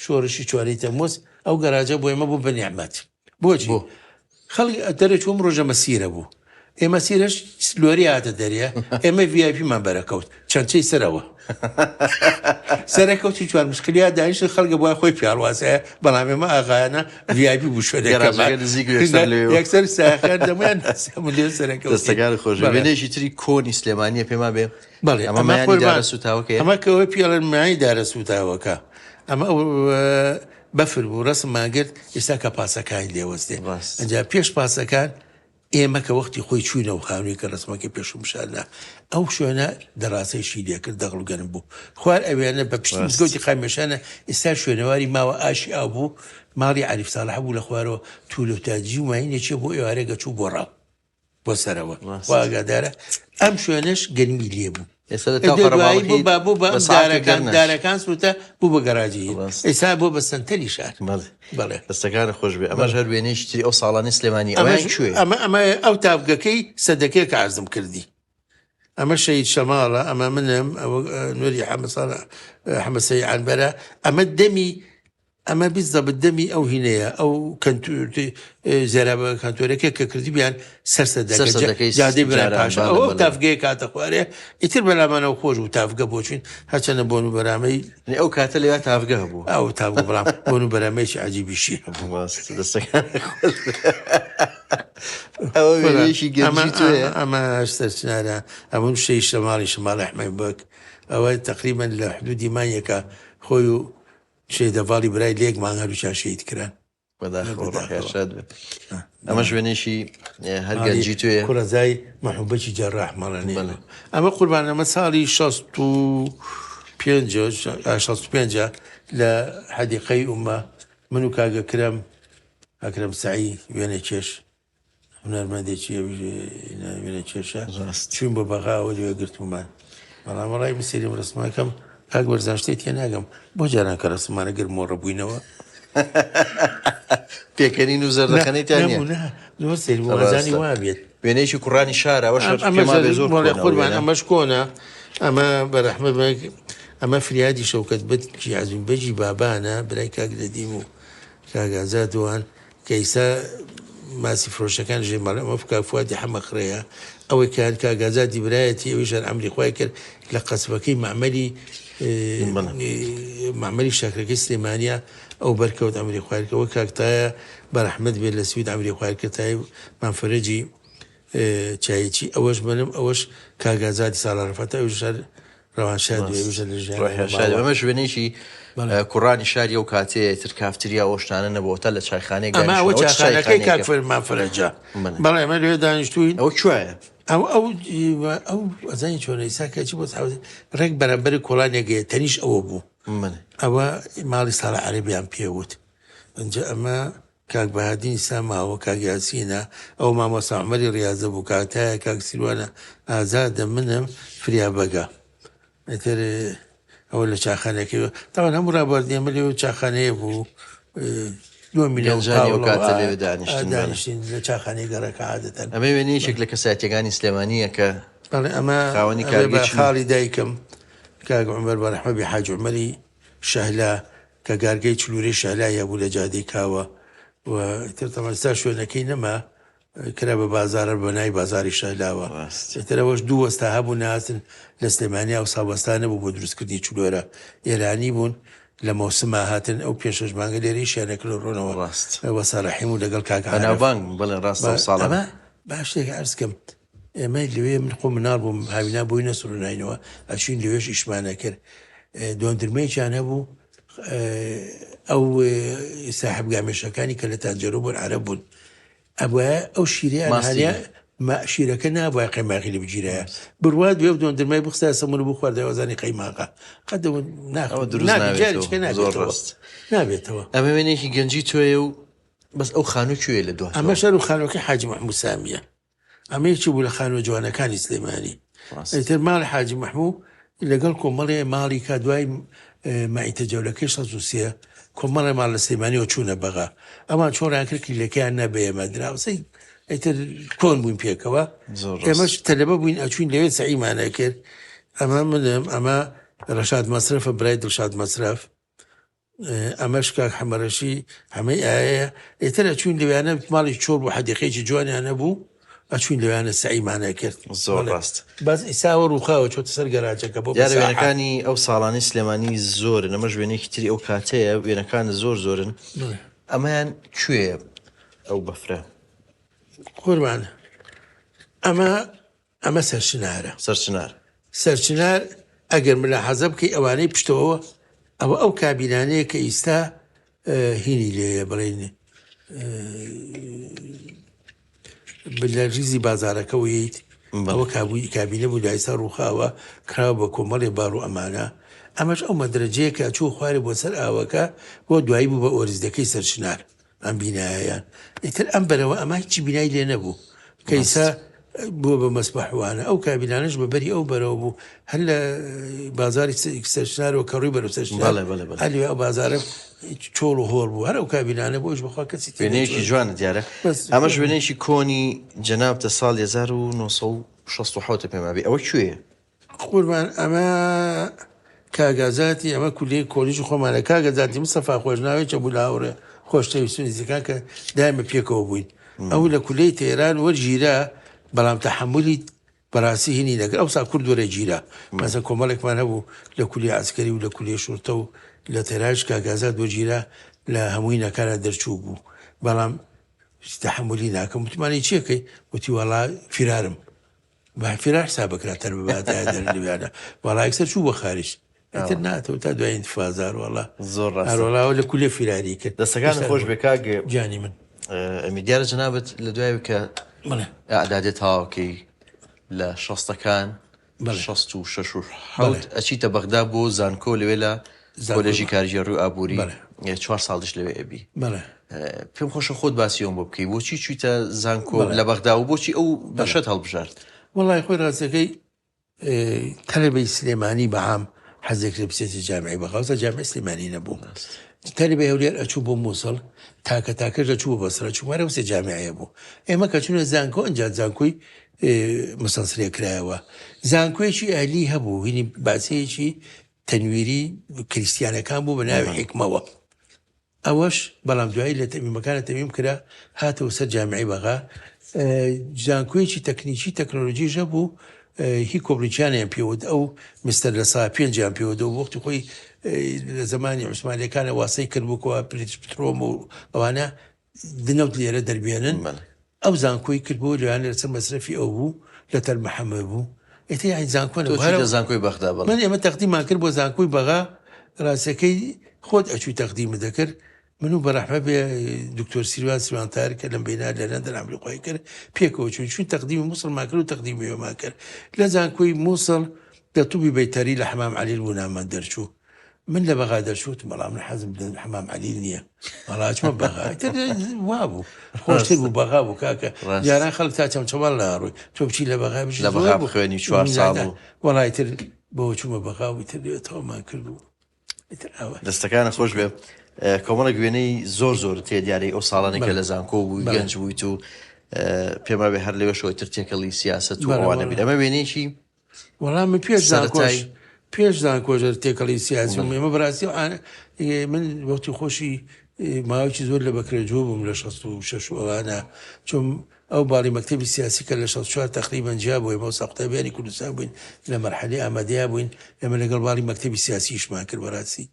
شۆڕشی چوارەی تەمموز ئەو گەراجە بۆ ئێمە بوو بە نیعمەت بۆچی خەڵک دەرە چووم ڕۆژە مەسیرە بوو ئێمە سیرەش سلۆری هاتە دەریە ئێمە ڤیایپیمان بەرەکەوت چەندچەی سەرەوە سەرەکەوتی چوار مشکلیا داعش خەڵکە بۆ خۆی پیاڵوازەیە بەڵام ئێمە ئاغایانە ڤیایپی بوو یەکسەر ساخەر دەمایان دەستەکان خۆش وێنەیەکی تری کۆنی سلێمانیە پێما بێ بەڵێ ئەمە دارە سوتاوەکە ئەمە کەوە پیاڵن مای دارە سوتاوەکە ئەمە بەفر بوو ڕسممان کرد ئێستا کە پاسەکانی لێوەستێ ئەنجا پێش پاسەکان ئێمە کە وەختی خۆی چوینە و خاونی کە ڕسمەکە پێشمشانە ئەو شوێنە دەڕاستەیشی لێکرد دەغڵگەرم بوو خوار ئەوێنە بە پشتی مزگەوتی خامیێشانە ئێستا شوێنەواری ماوە ئاشی ئاو بوو ماڵی عەریف ساڵح بوو لە خوارەوە تولۆتاجی و ماینێکێ بۆ ئێوارێگە چوو بۆ ڕاو بۆ سەرەوە واگادارە ئەم شوێنەش گەرمی لێ بوو دارەکان سوتە بوو بە گەراجی ئێستا بۆ بە سنتەری شار بەڵێ دەستەکانە خۆش بێ ئەمەش هەر وێنەیەکی تری ئەو ساڵانی سلێمانی ئەمە ئەو تافگەکەی سەدەکەی کە عەرزم کردی ئەمە شەید شەماڵە ئەمە منم نوێری حەمەسەی عەنبەرە ئەمە دەمی ئەمە بیزدەبت دەمی ئەو هینەیە ئەو زێرا بە کەنتۆرەکە کە کردی بیان سەرسەدەکەی جادەی برا پاشا ئەو تافگەی کاتە خوارێ ئیتر بەلامانەوە خۆش و تافگە بۆچین هەچەنە بۆن و بەرامەی ئەو کاتە لێوە تافگە هەبوو ئەو تافگە بڵام بۆن و بەرامەیەکی عەجیبیشی ئەمە سەرچنارە ئەمون شەی شەماڵی ئەحمەد بەک ئەوە تقریبا لە حدودی مانیەکە خۆی و شێدەڤاڵی برای لێکمان هەروچان شەید کران ئەمە شوێنێکی هەر گەنجی توێ کوڕەزای مەحوبەتی جەڕاح مەڵێنێ ئەمە قوربان ئەمە ساڵی 65 لە حەدیقەی ئومە من و کاگەکرم ئەکرەم سعی وێنە کێش هونەرمەندێکی وێنە کێشە چوین بۆ بەغاوە لێوە گرتومان بەڵام ڕای بسێریم ڕسمەکەم کاک وەرزان شتێت تێ ناگەم بۆ جاران کە ڕسمانە گەر مۆڕە بووینەوە پێکەنین و زەردەخەنەیتانە زۆر سێری وازانی وا بێت وێنەیەکی کوڕانی شارە قوربان ئەمەش کۆنا ئەمە بەرەحمە ئەمە فریادی شەوکەت بەکی عەزیم بەجی بابانە برای کاک دەدیم و کاگازادوان کە ئیسا ماسی فرۆشەکان ژێماڵ ئەمە فکافواتی حەمەخڕەیە ئەوەی کان کاگازاتی برایەتی ئەویشان ئەمری خۆی کرد لە قەسبەکەی معمەلی شاکرەکەی سلێمانیە ئەو بەرکەوت ئەمری خوارکەوە کاکتایە بەرەحمەد بێت لە سوید ئەمری خوارکردای مانفرەجی چایکی ئەوەش بنم ئەوەش کاگازاتی ساڵارەفەتە ئەوش ڕەوانشاد ئەمەش وێنێکی کوڕانی شاری و کاتەیە تر کافتریا ئەوشتانە نەبووتە لە چایخانەی ئەمە ئەوە چاخانەکەی کاکفرمانفرەجا بەڵێ ئەمە لێ دانیشتوین ئەو کوێیە ئەو ئەزانی چۆنە ئیساکەچی بۆ ڕێک بەرەبەری کۆڵانێگەیە تەنیش ئەوە بوو ئەوە ماڵی ساڵە عەرەبیان پێوت ئەنجا ئەمە کاک بەهادین ساماوە کاگیاسینە ئەو مامۆستا عومەری ڕیاضە بوو کاتایە کاک سیروانە ئازادە منم فریابەگە ئەتر ئەوە لە چاخانەکەیەوە تاوان هەموو ڕابواردنی ئەمە لێ چاخانەیە بوو 2 میلیۆن دانیشتین لە چاخانەی گەڕەکە عادەتەن ئەمە وێنەیەکێک لە کەساتیەکانی سلێمانیە کە ئەمە خاڵی دایکم کاک عومەر بەرەحمەبی حاج عومەری شەهلا کە گارگەی چلووری شەهلایە بوو لە جادەی کاوە و تر تەمەستا شوێنەکەی نەما کرا بە بازارە بە نای بازاری شەهلاوە ترەوەش 2 وەستا هەبوو ناسن لە سلێمانیا و ساوەستانە بوو بۆ دروستکردنی چلوۆرە ئێرانی بوون لە مۆسمە هاتن ئەو پێشەش مانگە لێرەی شوێنێک لە ڕۆنەوە وەسەڕەحیم و لەگەڵ کاکەناوبانگ بڵێن ڕاستە ساڵە باش شتێک عەرزکەم ئێمە لەوێ من خۆ مناڵ بووم هاوینا بۆی نەسوڕناینەوە ئەچین لەوێش ئیشمانە کرد دوندرمەیەکیان هەبوو ئەو ساحب گامێشەکانی کە لە تانجەرۆ بوون عەرەب بوون ئەوە ئەو شیرەیان هەیە شیرەکە نابووە قەیماغی لە بگیرەیە بڕوا دوێ دۆندرمای بخستا سەمون بوو خواردەوە وەزانی قەیماغا قەدەون نابێتەوە ئەمە وێنێکی گەنجی توێ و بەس ئەو خانوو کوێ لە دو ئەمە شەر و خانوەکە حاجی محموود سامیە ئەمەیەکی بوو لە خانوە جوانەکانی سلێمانی ئەیتر ماڵ حاجی محموود لەگەڵ کۆمەڵێ ماڵی کا دوای مایتە جەولەکەی 1970 کۆمەڵێ ماڵ لە سلێمانیەوە چوونە بەغا ئەمان چۆڕیان کرد کلیلەکەیان نەبێمە دراوسەی ئەیتر کۆن بووین پێکەوە ئێمەش تەلەبە بووین ئەچوین لەوێ سەعیمانە کرد ئەمە منم ئەمە ڕەشاد مەسرفە برای دڵشاد مەسرف ئەمەش کاک حەمەرەشی هەمەی ئایە ئێتر ئەچوین لەوێنە ماڵی چۆر بوو حەدیقەیەکی جوانیانە بوو ئەچوین لەوێنە سەعیمانە کرد زۆر ڕاست باز ئیساوە ڕووخاوە چۆتە سەر گەراجەکە بۆ وێنەکانی ئەو ساڵانی سلێمانی زۆرن ئەمەش وێنێکی تری ئەو کاتەیە وێنەکان زۆرن ئەمەیان کوێ ئەو بەفرە قوربان ئەمە سەرچنار ئەگەر ملا حەزە بکەی ئەوانەی پشتەوە ئەوە ئەو کابینانەیە کە ئیستا هینی لێە بڵێن لە ریزی بازارەکە ویت ئەوە کابووی کابینە بوو لایستا ڕووخاوە کراوە بە کۆمەڵێ بار و ئەمانە ئەمەش ئەو مەدرەجەیە کە چوو خوارێ بۆ سەر ئاوەکە بۆ دوایی بوو بە ئۆریزدەکەی سەرچنار ئەم بینایەیان ئیتر ئەم بەرەوە ئەمە هیچی بینای لێ نەبوو کەیسا بووە بە مەسبەحوانە ئەو کابینانش بەبەری ئەو بەرەوە بوو هەر لە بازاری سەرچنارەوە کە ڕووی بەرەو سەرچنار هەلوێ ئەو بازارە چۆڵ و هۆڵ بوو هەر ئەو کابینانە بۆش بخوا کەسی وێنەیەکی جوانە دیارە ئەمەش وێنەیەکی کۆنی جەنابتە ساڵ 1960 پێمابێ ئەوە کوێیە قوربان ئەمە کاگازاتی ئەمە کولی کۆلیژی خۆمانە کاگەزاتی مستەفا خۆشناوی چە بوو لاوڕێ خۆشتەویستنی زیکان کە دایمە پێکەوە بووین ئەو لە کولەی تێران وەرگیرا بەڵام تەحملی بەڕاستی هینی لەگەر ئەو سا کورد وەرە گیرا مەسە کۆمەڵێکمان هەبوو لە کولی عسکەری و لە کولی شورتە و لە تێراش کاگازات وەرگیرا لە هەمووی نەکانە دەرچوو بوو بەڵام تەحملی ناکەم وتمانی چیەکەی وتی وەڵا فرارم بە فرار حسابەکراتەر بەباتایە دەرلویانە وەڵا یەکسەر چوو بە خارج ئەتر ناتەوە تا دوای انتفازار وەڵا زۆر هەروەڵاوە لە کولێ فیراری کرد دەستەکان خۆش بێ کاک جانی من ئەمی دیارە جەنابەت لە دوای کە ئەعدادێت تاواکەی لە 60ەکان 66 ئەچیتە بەغدا بۆ زانکۆ لەوێ لە کۆلێژی کارژێڕووی ئابووری 4 ساڵش لەوێ ئەبی پێم خۆشە خۆت باسیەوە بۆ بکەی بۆچی چویتە زانکۆ لە بەغدا و بۆچی ئەو بەشەت هەڵبژارد وەڵای خۆی ڕاستەکەی تەلەبەی سلێمانی بەعام حەزێک لە بچێتی جامعی بەخاوسە جامعی سلێمانی نەبوو تەلەبەی هەولێر ئەچوو بۆ مووسڵ تاکە تاکەش دەچوو بەسرە چوومارە وسێ جامعەیە بوو ئێمە کە چوونە زانکۆ ئەنجا زانکۆی مستەنسرێ کرایەوە زانکۆیەکی ئەهلی هەبوو هینی باسەیەکی تەنویری کریسیانەکان بوو بە ناوی حیکمەوە ئەوەش بەڵام دوایی لە تەمیمەکانە تەمیم کرا هاتەوە سەر جامعی بەغا زانکۆیەکی تەکنیکی تەکنۆلۆژی ژە بوو هی کۆبلیچیانیان پێوت ئەو مستەر لە سا پێنجیان پێوەدە و وەختی خۆی لە زمانی عوسمانیەکانە واسەی کردبووکەوە پترۆم و ئەوانە دنەوت لێرە دەربێنن ئەو زانکۆی کردبوو لەوانە لەسەر مەسرەفی ئەو بوو لە تەر محەممەد بوو ئێتی زانکۆن زانکۆی بەخدا من ئێمە تەقدیمان کرد بۆ زانکۆی بەغا ڕاستەکەی خۆت ئەچووی تەقدیمە دەکرد من و بەڕەحمە بێ دکتۆر سیروان سیوانتار کە لەم بینە لە لەندەن ئەمریکای کرد پێکەوە چوون تەقدیمی مووسڵمان کرد و تەقدیمی ئێوەمان کرد لە زانکۆی مووسڵ دەتوبی بەیتەری لە حەمام عەلی بوو نامان دەرچوو من لە بەغا دەرچوت بەڵام حەزم لە حەمام عەلی نییە وەڵاتمە بەغا وا بوو خۆشتر بوو بەغا بوو کاکە جاران خەڵک تا چەمچەوان لە ڕووی تۆ بچی لە بەغا بژ لە بەغا بخوێنی 4 ساڵ وەڵای تر بۆ چوومە بەغاوی تر تەوامان کرد بوو دەستەکانە خۆش بێ کۆمەڵە گوێنەی زۆر تێ دیارەی ئەو ساڵانێکە لە زانکۆ بووی گەنج بوویت و پێما بێ هەر لێوەشەوەی تر تێکەڵی سیاست و ئەوانە بێت ئەمە وێنەیەکی وەڵامی پێش زانکۆژەر تێکەڵی سیاسی و ئێمە بەڕاستی من وەختی خۆشی ماوەیەکی زۆر لە بەکرێجۆ بووم لە 66 ئەوانە چۆن ئەو باڵی مەکتەبی سیاسی کە لە 64 تقریبا جا بووی ئەمە سەقوتەبیانی کوردستان بووین لە مەرحەلەی ئامادەیە بووین ئێمە لەگەڵ باڵی مەکتەبی سیاسیشمان کرد بەڕاستی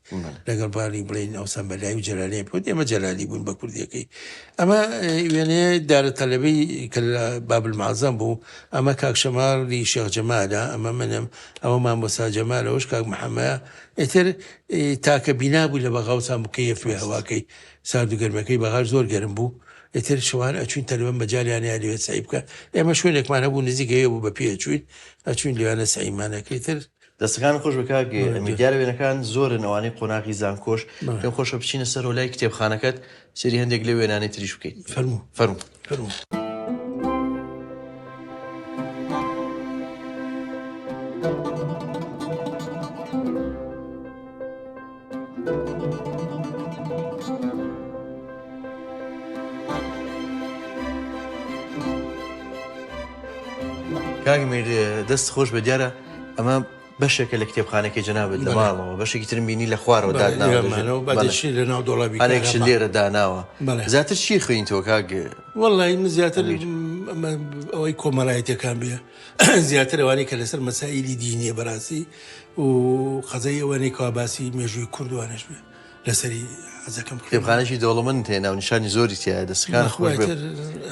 لەگەڵ باڵی بڵین ئەو سەمبەلایی و جەلالی پێوت ئێمە جەلالی بووین بە کوردیەکەی ئەمە وێنەیە دارە تەلەبەی کە لە بابل معزەم بوو ئەمە کاک شەماڵی شێخ جەمالە ئەمە منم ئەوە مامۆستا جەمالەوەش کاک محەممەد ئێتر تاکە بینا بوو لە بەغاوسان بکەیە فێ هەواکەی سارد و گەرمەکەی بەغار زۆر گەرم بوو ئێتر شوان ئەچوین تەلەبەن بەجاریانەیە لێوێت سعی بکە ئێمە شوێنێکمان هەبوو نزیکەیە بوو بە پێ چوین ئەچوین لێوانە سعیمانەکەی تر دەستەکان خۆش بکگە ئەمیدیارە وێنەکان زۆرن ئەوانەی قۆناغی زانکۆش پێم خۆشە بچینە سەر و لای کتێبخانەکەت سری هەندێک لە وێنانەی تریش بکەیت فەرموو کاگمیر دەست خۆش بە دیارە ئەمە بەشێکە لە کتێبخانەکەی جەنابەت لە ماڵەوە بەشێکی ترم بینی لە خوارەوە دادناوەێکش لێرە داناوە زیاتر چی خوێنیتەوە کاگ وەڵی من زیاتر ئەوەی کۆمەڵایەتەکان بێ زیاتر ئەوانەی کە لەسەر مەسائیلی دینیە بەڕاستی و خەزای ئەوانەی کاباسی مێژووی کوردوانش بێ لەسەری حەزەکەم کتێبخانەی دەوڵەمەند هێنا و نیشانی زۆری تایە دەستەکان خۆش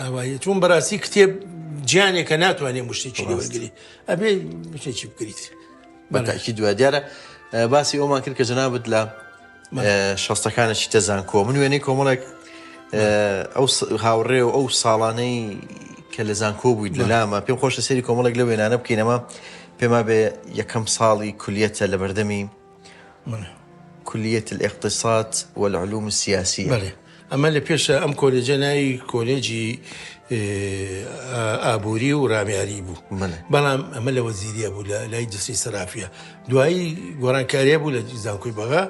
ئەوایە چون بەڕاستی کتێب گیانێکە ناتوانێت مشتێکی لێوەرگری ئەبێ شتێکی بکریت بەتاکی دوای دیارە باسی ئەومان کرد کە جەنابەت لە شەستەکانێکی تەزانکۆ من وێنەی کۆمەڵێک ئەو هاوڕێ و ئەو ساڵانەی کە لە زانکۆ بوویت لەلامە پێم خۆشە سەری کۆمەڵێک لە وێنانە بکەینەمە پێما بێ یەکەم ساڵی کولیەتە لە بەردەمی کولیەت الاقتصاد والعلوم السیاسیە ئەمە لە پێشە ئەم کۆلێجە ناوی کۆلێجی ئابووری و ڕامیاری بوو بەڵام ئەمە لە وەزیریە بوو لە لای دەستی سەرافە دوایی گۆڕانکاریە بوو لە زانکۆی بەغا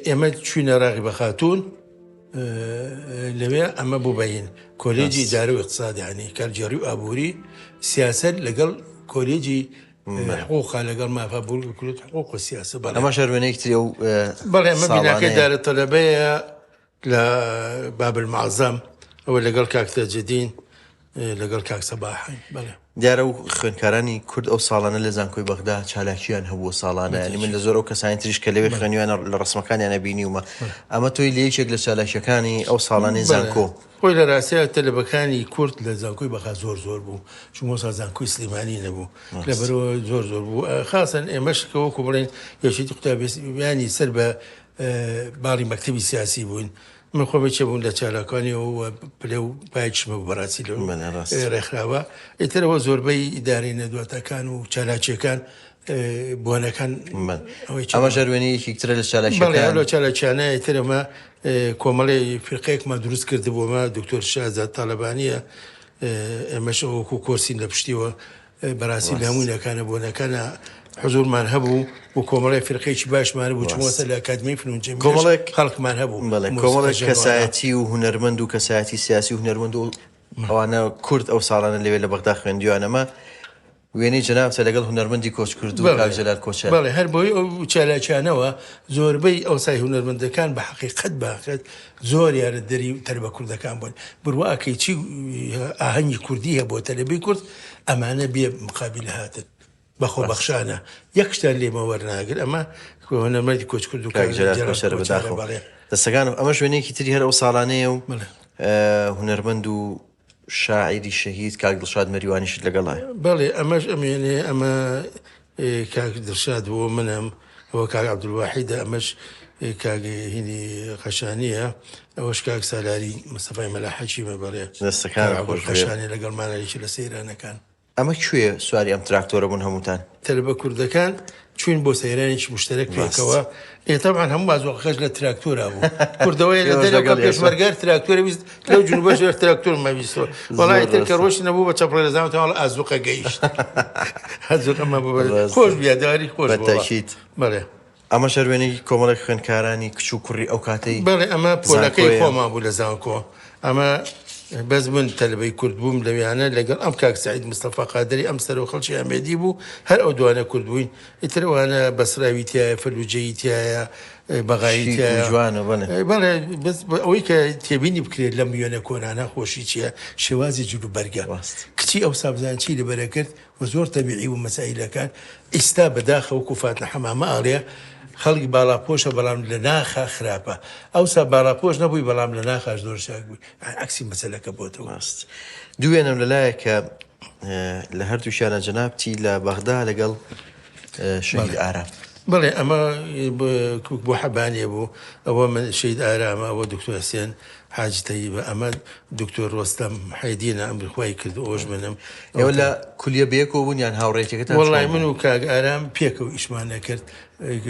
ئێمە چوینە ڕاغی بە خاتون لەوێ ئەمە بوو بەین کۆلێجی ئیدارە و اقتصادیانی کارجێڕی و ئابووری سیاست لەگەڵ کۆلێجی حقوقا لەگەڵ مافابوو کورد حقوق و سیاست ئەمە شەروێنەیەکتری و بەڵێ ئەمە بیناکەی دارە تەلەبەیە لە بابل معزەم ئەوە لەگەڵ کاکتە جدین لەگەڵ کاک سەباحی دیارە و خوێندکارانی کورد ئەو ساڵانە لە زانکۆی بەغدا چالاکیان هەبوو ساڵانە ینی من لە زۆر ئەو کەسانی تریش کە لەوێ خوێنیوانە لە ڕسمەکانیانە بینیومە ئەمە تۆی لە یەکێک لە چالاکیەکانی ئەو ساڵانی زانکۆ خۆی لە ڕاستەیە تەلەبەکانی کورد لە زانکۆی بەغا زۆر بوو چونمۆسا زانکۆی سلێمانی نەبوو لەبەرەوە زۆر بوو خاصن ئێمەش کەوەکو بڵێن یەکێتی قوتابیانی سەر بە باڵی مەکتەبی سیاسی بووین من خۆ بچێ بوون لە چالاکانی و پلێ و پایچمە بەڕاستی لە ڕێکخراوە ئێترەوە زۆربەی ئیدارەی نەدواتەکان و چالاکیەکان بۆنەکان ئەمە ژەروێنەیەکی ترە لە چالاکیەکان لە چالاکیانە ئێترەمە کۆمەڵی فرقەیەکمان دروست کردبوومە دکتۆر شازاد تاالبانیە ئێمەش ئەوەکو کۆرسین لە پشتیوە بەڕاستی لە هەمووینەکانە بۆنەکانە حزورمان هەبوو و کۆمەڵی فرقەیەکی باشمان بوو چوەسە لە ئەکادمی فنونجەمی کۆمەڵێک خەڵکمان هەبوو کۆمەڵێک کەسایەتی و هونەرمەند و کەسایەتی سیاسی و هونەرمەند و ئەوانە کورد ئەو ساڵانە لەوێ لە بەغدا خوێندیوانەمە وێنەی جەنابتە لەگەڵ هونەرمەندی کۆچ کردو و کاک جەلال کۆچە. بەڵێ هەر بۆی ئەو چالاکیانەوە زۆربەی ئەوسای هونەرمەندەکان بە حەقیقەت باقێت زۆر یارە دەری تەربە کوردەکان بوون بڕواکەی چی ئاهەنگی کوردی هەبووە تەلەبی کورد ئەمانە بێ مقابل هاتن بەخۆ بەخشانە یەکشتان لێمە وەرناگر ئەمە هونەرمەندی کۆچ کرد و کاک جەلال کۆچە بەداخەوە. دەستەکانم ئەمە شوێنێکی تری هەر ئەو ساڵانەیە و هونەرمەند و شاعری شەهید کاک دڵشاد مەریوانیشت لەگەڵایە. بەڵێ ئەمەش ئەمێنێ ئەمە کاک دڵشاد بۆ منم ئەوە کاک عەبدولواحیدە ئەمەش کاک هینی قەشانیە ئەوەش کاک سالاری مستەفای مەلاحەکیمە بەڵێ دەستەکان قەشانی لەگەڵمانەیەکی لە سەیرانەکان. ئەمە کوێ سواری ئەم تراکتۆرە بوون هەمووتان؟ تەلەبە کوردەکان چوین بۆ سەیرانێکی مشتەرەک پێکەوە ئێتەمان هەموو بازوەقەکەش لە تراکتۆرا بوو کوردەوەی لە دەرەوە پێشمەرگار تراکتۆرە ویست لەو جنوبەش تراکتۆر مەویستەوە وەڵای تر کە ڕۆژ نەبوو بە چەپڕێ لەزانەوە ئازوقە گەیشت هەزوقەمە خۆش بیاداری خۆش بەتاکید. بەڵێ ئەمە شەروێنێکی کۆمەڵێک خوێندکارانی کچ و کوڕی ئەو کاتەی بەڵێ ئەمە پۆلەکەی خۆمان بوو لە زانکۆ ئەمە بەس من تەلەبەی کورد بووم لەویانە لەگەڵ ئەم کاک سعید مستەفا قادری ئەم سەرەوە خەڵکی ئەمێدی بوو هەر ئەو دوانە کورد بووین ئیترەوانە بەسراوی تایە فەلوجەیی تایە بەغایی جوانە بەڵێ ئەوەی کە تێبینی بکرێت لەم وێنە کۆنانە خۆشی چییە شێوازی جلو بەرگە کچی ئەو سابزان چی لەبەرە کرد و زۆر تەبیعی و مەسائلەکان ئێستا بەداخەوە کوفاتنە حەمامە ئاڵێ خەڵکی باڵاپۆشە بەڵام لە ناخە خراپە ئەوسا باڵاپۆش نەبووی بەڵام لە ناخاش زۆر شاک بووی عکسی مەسەلەکە بۆتەوە. دوێنم لەلایە کە لە هەردووشیانە جەنابتی لە بەغدا لەگەڵ شەهید ئارام. بەڵێ ئەمە بۆ حەبانێ بوو ئەوە من شەهید ئارامە ئەوە دکتۆر حسێن حاج تەیبە ئەمە دکتۆر ڕۆستەم حەیدینە ئەمریخوای کرد ئەوش منم ئێوە لە کولیە بێکەوە بوون یان هاوڕێتێکتان؟ وەڵای من و کاک ئارام پێکەوە ئیشمان نەکرد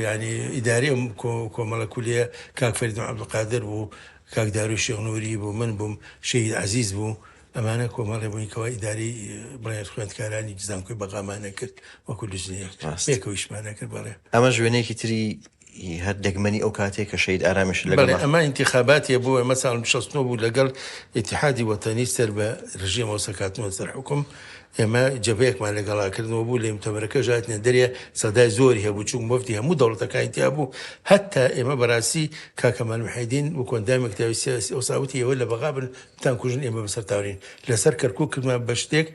ینی ئیداری کۆمەڵە کولیە کاک فەریدون عەبدولقادر بوو کاک داروی شێخنووری بوو من بووم شەهید عەزیز بوو ئەمانە کۆمەڵێ بووینکەوە ئیداری بڵێن خوێندکارانی زانکۆی بەغامانە کرد وەکو لژنەیەک پێکەوە ئیشمان نەکرد. بەڵێ ئەمە ژوێنێکی تری هەر دەگمەنی ئەو کاتێک کە شەهید ئارامیش لەگەڵ ئەمە ئینتیخاباتیە بوو ئەمە ساڵ 69 بوو لەگەڵ ئیتیحادی وەتەنی سەر بە ڕژیمەوە سەکاتنەوە سەر حکوم ئێمە جەبەیەکمان لەگەڵاکردنەوە بوو لە متەمەرەکە ژاتنە دەریە سەدای زۆری هەبوو چوون مفتی هەموو دەوڵەتەکانی تیا بوو هەتا ئێمە بەڕاستی کاکەمال محەیدین و کۆندامی کتابی سیاسی ئەو ساوتی ئێوە لە بەغا بن بتان کوژن ئێمە بەسەر تاورین لەسەر کەرکووک کردمان بە شتێک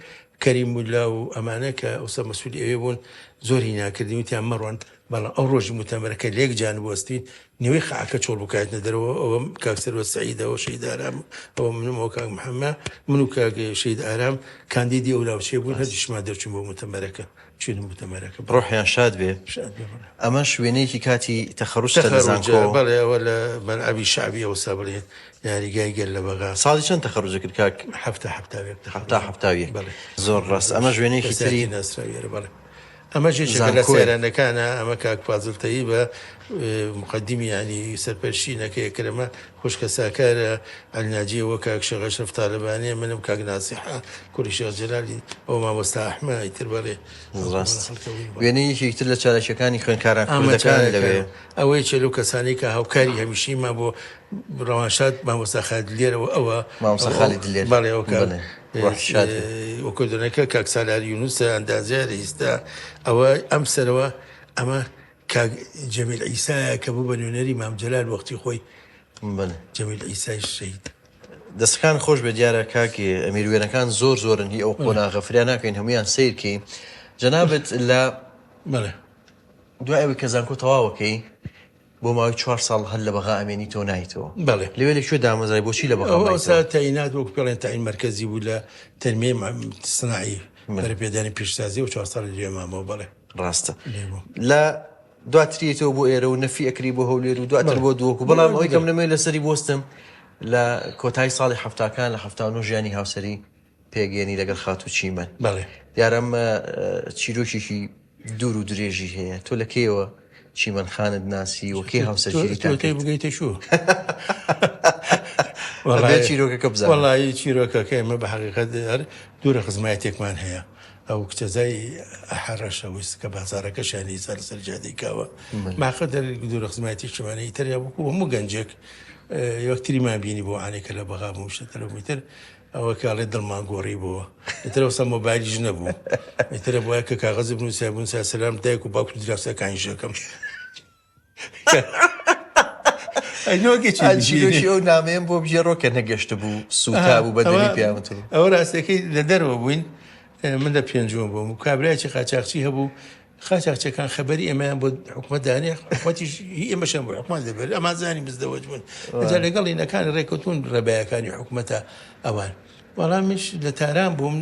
کەریم مولا و ئەمانە کە ئەوسا مەسئولی ئەوێ بوون زۆری ناکردین وتیان مەڕۆن بەڵام ئەو ڕۆژی متەمەرەکە لێک جان بوەستین نوێی خەعەکە چۆڵ بکاتنە دەرەوە ئەوە کاک سەروەت سەعیدەوە شەهید ئارام ئەوە منمەوە کاک محەممە من و کاک شەهید ئارام کاندیدی ئەو لاوچێ بوون هەردیشمان دەرچوون بۆ متەمەرەکە چین متەمەرەکە ڕۆحیان شاد بێ. ئەمە شوێنەیەکی کاتی تەخەڕوجتە لە زانکۆ. بەڵێ ئەوە لە مەلعەبی شعبی ئەوسا بڵێن یاریگای گەل لە بەغا. ساڵی چەند تەخەڕوج کرد کاک؟ هەفتاویەک. زۆر ڕاست. ئەمە ژوێنەیەکی تری ناسراویێرە. بەڵێ ئەمە ژێشەکە لە سەیرانەکانە ئەمە کاک فازڵ تەیبە مقدمی ینی سەرپەرشینەکە یەکرەمە خوشکە ساکارە ئەلناجی وە کاک شێخ ئەشرەف تالەبانیە منم کاک ناسیحە کوڕی شێخ جەلالی ئەو مامۆستا ئەحمە ئیتر بەڵێ ڕاست. وێنەیەکی تر لە چالەشەکانی خوێندکاران کوردەکان لەوێ ئەوەی چێلو کەسانی کە هاوکاری هەمیشیمە بۆ ڕەوانشاد مامۆستا خالید لێرەوە ئەوە مامۆستا خالید لێر بەڵێ ئەو وەکردنەکە کاک سالاری یونوسە ئەندازیارە ئێستا ئەوە ئەم سەرەوە ئەمە کاک جەمیل عیسایە کە بوو بە نوێنەری مام جەلال وەختی خۆی جەمیل عیسای شەهید. دەستەکان خۆش بە دیارە کاکی ئەمیروێنەکان زۆر زۆرن هی ئەو قۆناغە فریان ناکەین هەمویان سیرکەی جەنابەت لە دوای ئەوەی کە زانکۆ تەواوەکەی بۆ ماوەی 4 ساڵ هەر لە بەغا ئەمێنی تۆ نایتەوە. بەڵێ لەوێ لەکوێ دامەزای بۆچی لە بەغا ئەوسا تاینات وەکو پێڵێن تاین مەرکەزی بوو لە تەنمێ سناعی بەرەپێدانی پیشسازی و 4 ساڵ لێ مامەوە. بەڵێ ڕاستە لە دواتریێتەوە بۆ ئێرە و نەفی ئەکری بۆ هەولێر و دواتر بۆ دووەکو بەڵام ئەوەی کەم نەمێ لەسەری بۆستم لە کۆتایی ساڵی هەفتاکان لە 79 ژیانی هاوسەری پێگەێنی لەگەڵ خاتوو چیمەن. بەڵێ دیارەم چیرۆکێکی دوور و درێژی هەیە تۆ لە کێوە چیمەن خانت ناسی و کێ هاوسەرگیری بگەیتە شو چیرۆکەکە بزانم. وەڵایی چیرۆکەکە ئێمە بە حەقیقەت هەر دوورە خزمایەتێکمان هەیە ئەو کچەزای ئەحەڕەشە ویست کە بازارەکەشانی سەر سەرجادەیکاوە ماخەدەر دوورە خزمایەتی شمانەی تەریا بکو هەموو گەنجێک یەکتریمان بینی بۆ ئانێکە لە بەغا بوو شتەرەوەتر ئەوە کاڵێ دڵمان گۆڕی بووە ئێترەوسە مۆبایلیش نەبوو ئێترە بۆە کە کاغەز بنووسابوون سلام دایک و باوکو دراوسەکانی ژەکەم ئەو نامەیەم بۆ بژێڕۆ کە نەگەشت بوو سوتا بوو بەدەنی پیاوەتر ئەوە ڕاستەکەی لە دەرەوە بووین من لە پێنجۆم بووم و کابراایکی قاچاقچی هەبوو خاچاقچەکان خەبەری ئێمەیان بۆ حکومەت دانێ حکومەتیش ئێمەشان بۆ حکومەت دەبێت ئەمان زانی بزدەوەج بوون ئەجا لەگەڵ ئینەکانی ڕێکەوتون ڕێبایەکانی حکومەتە ئەوان وەڵامیش لە تاران بووم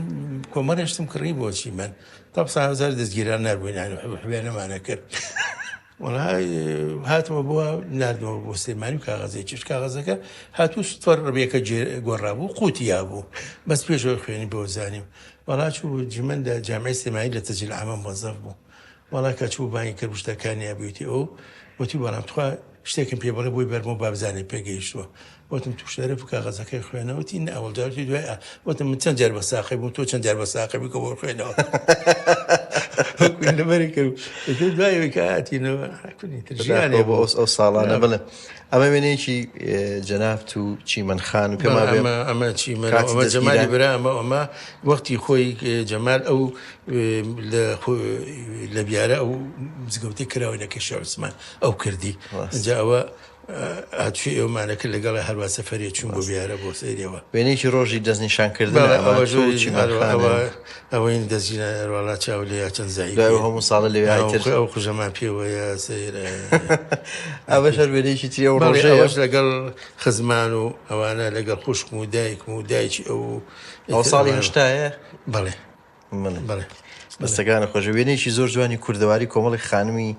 کۆمەڕێشتم کڕی بۆچی من تا 100,000 دەستگیران نربووین حوێنەمانە کرد وڵای هاتمە بووە نردەوە بۆ سلێمانی و کاغەزێکیش کاغەزەکە هاتوو سوتوەر ڕبیەکە گۆڕابوو قوتیا بوو بەس پێشەوە خوێنی بۆ زانیم وڵا چوو جمەندە جامعی سلێمانی لە تەجیل عامە مۆزەف بوو وڵا کە چوو بانی کرد شتەکانی یابیوتی ئەو وتی بەڵام توخوا شتێکم پێ بڵێ بۆی بەرمە بابزانێ پێگەیشتووە وتم تووشدەرە کاغەزەکەی خوێنەوەتی ئەوڵداتی دوای وتم من چەند جار بە ساقی بوو تۆ چەند جار بە ساقی کە بۆ خوێنەوە لەبەری کرد دوایەوەی کە هاتینەوە ژیانێ بۆ ئەو ساڵانە بڵێ ئەمە وێنەیەکی جەنابەت و چیمەن خان و پێما بێ ئەمە چیمە ئەمە جەمالی برا ئەمە وەختی خۆی جەمال ئەو لە بیارە ئەو مزگەوتی کراوەینەکە شەعوسمان ئەو کردی اینجا ئەوە هاتووی ئێوەمانەکە لەگەڵ هەروە سەفەرێ چوون بۆ بیارە بۆ سەیرەوە وێنەیەکی ڕۆژی دەستنیشانکردن ئەوەی دەستگیرە ڕۆڵات چاو لێ چەند زایی هەموو ساڵە لەوێ ئەو خوژەمان پێوەیە سەیرە ئەوەش هەر وێنەیەکی تری ئەو ڕۆژەوەش لەگەڵ خزمان و ئەوانە لەگەڵ خوشکم و دایکم و دایکی ئەو ساڵی هەشتایە بەڵێ بەڵێ دەستەکانە خۆش وێنەیەکی زۆر جوانی کوردەواری کۆمەڵی خانمی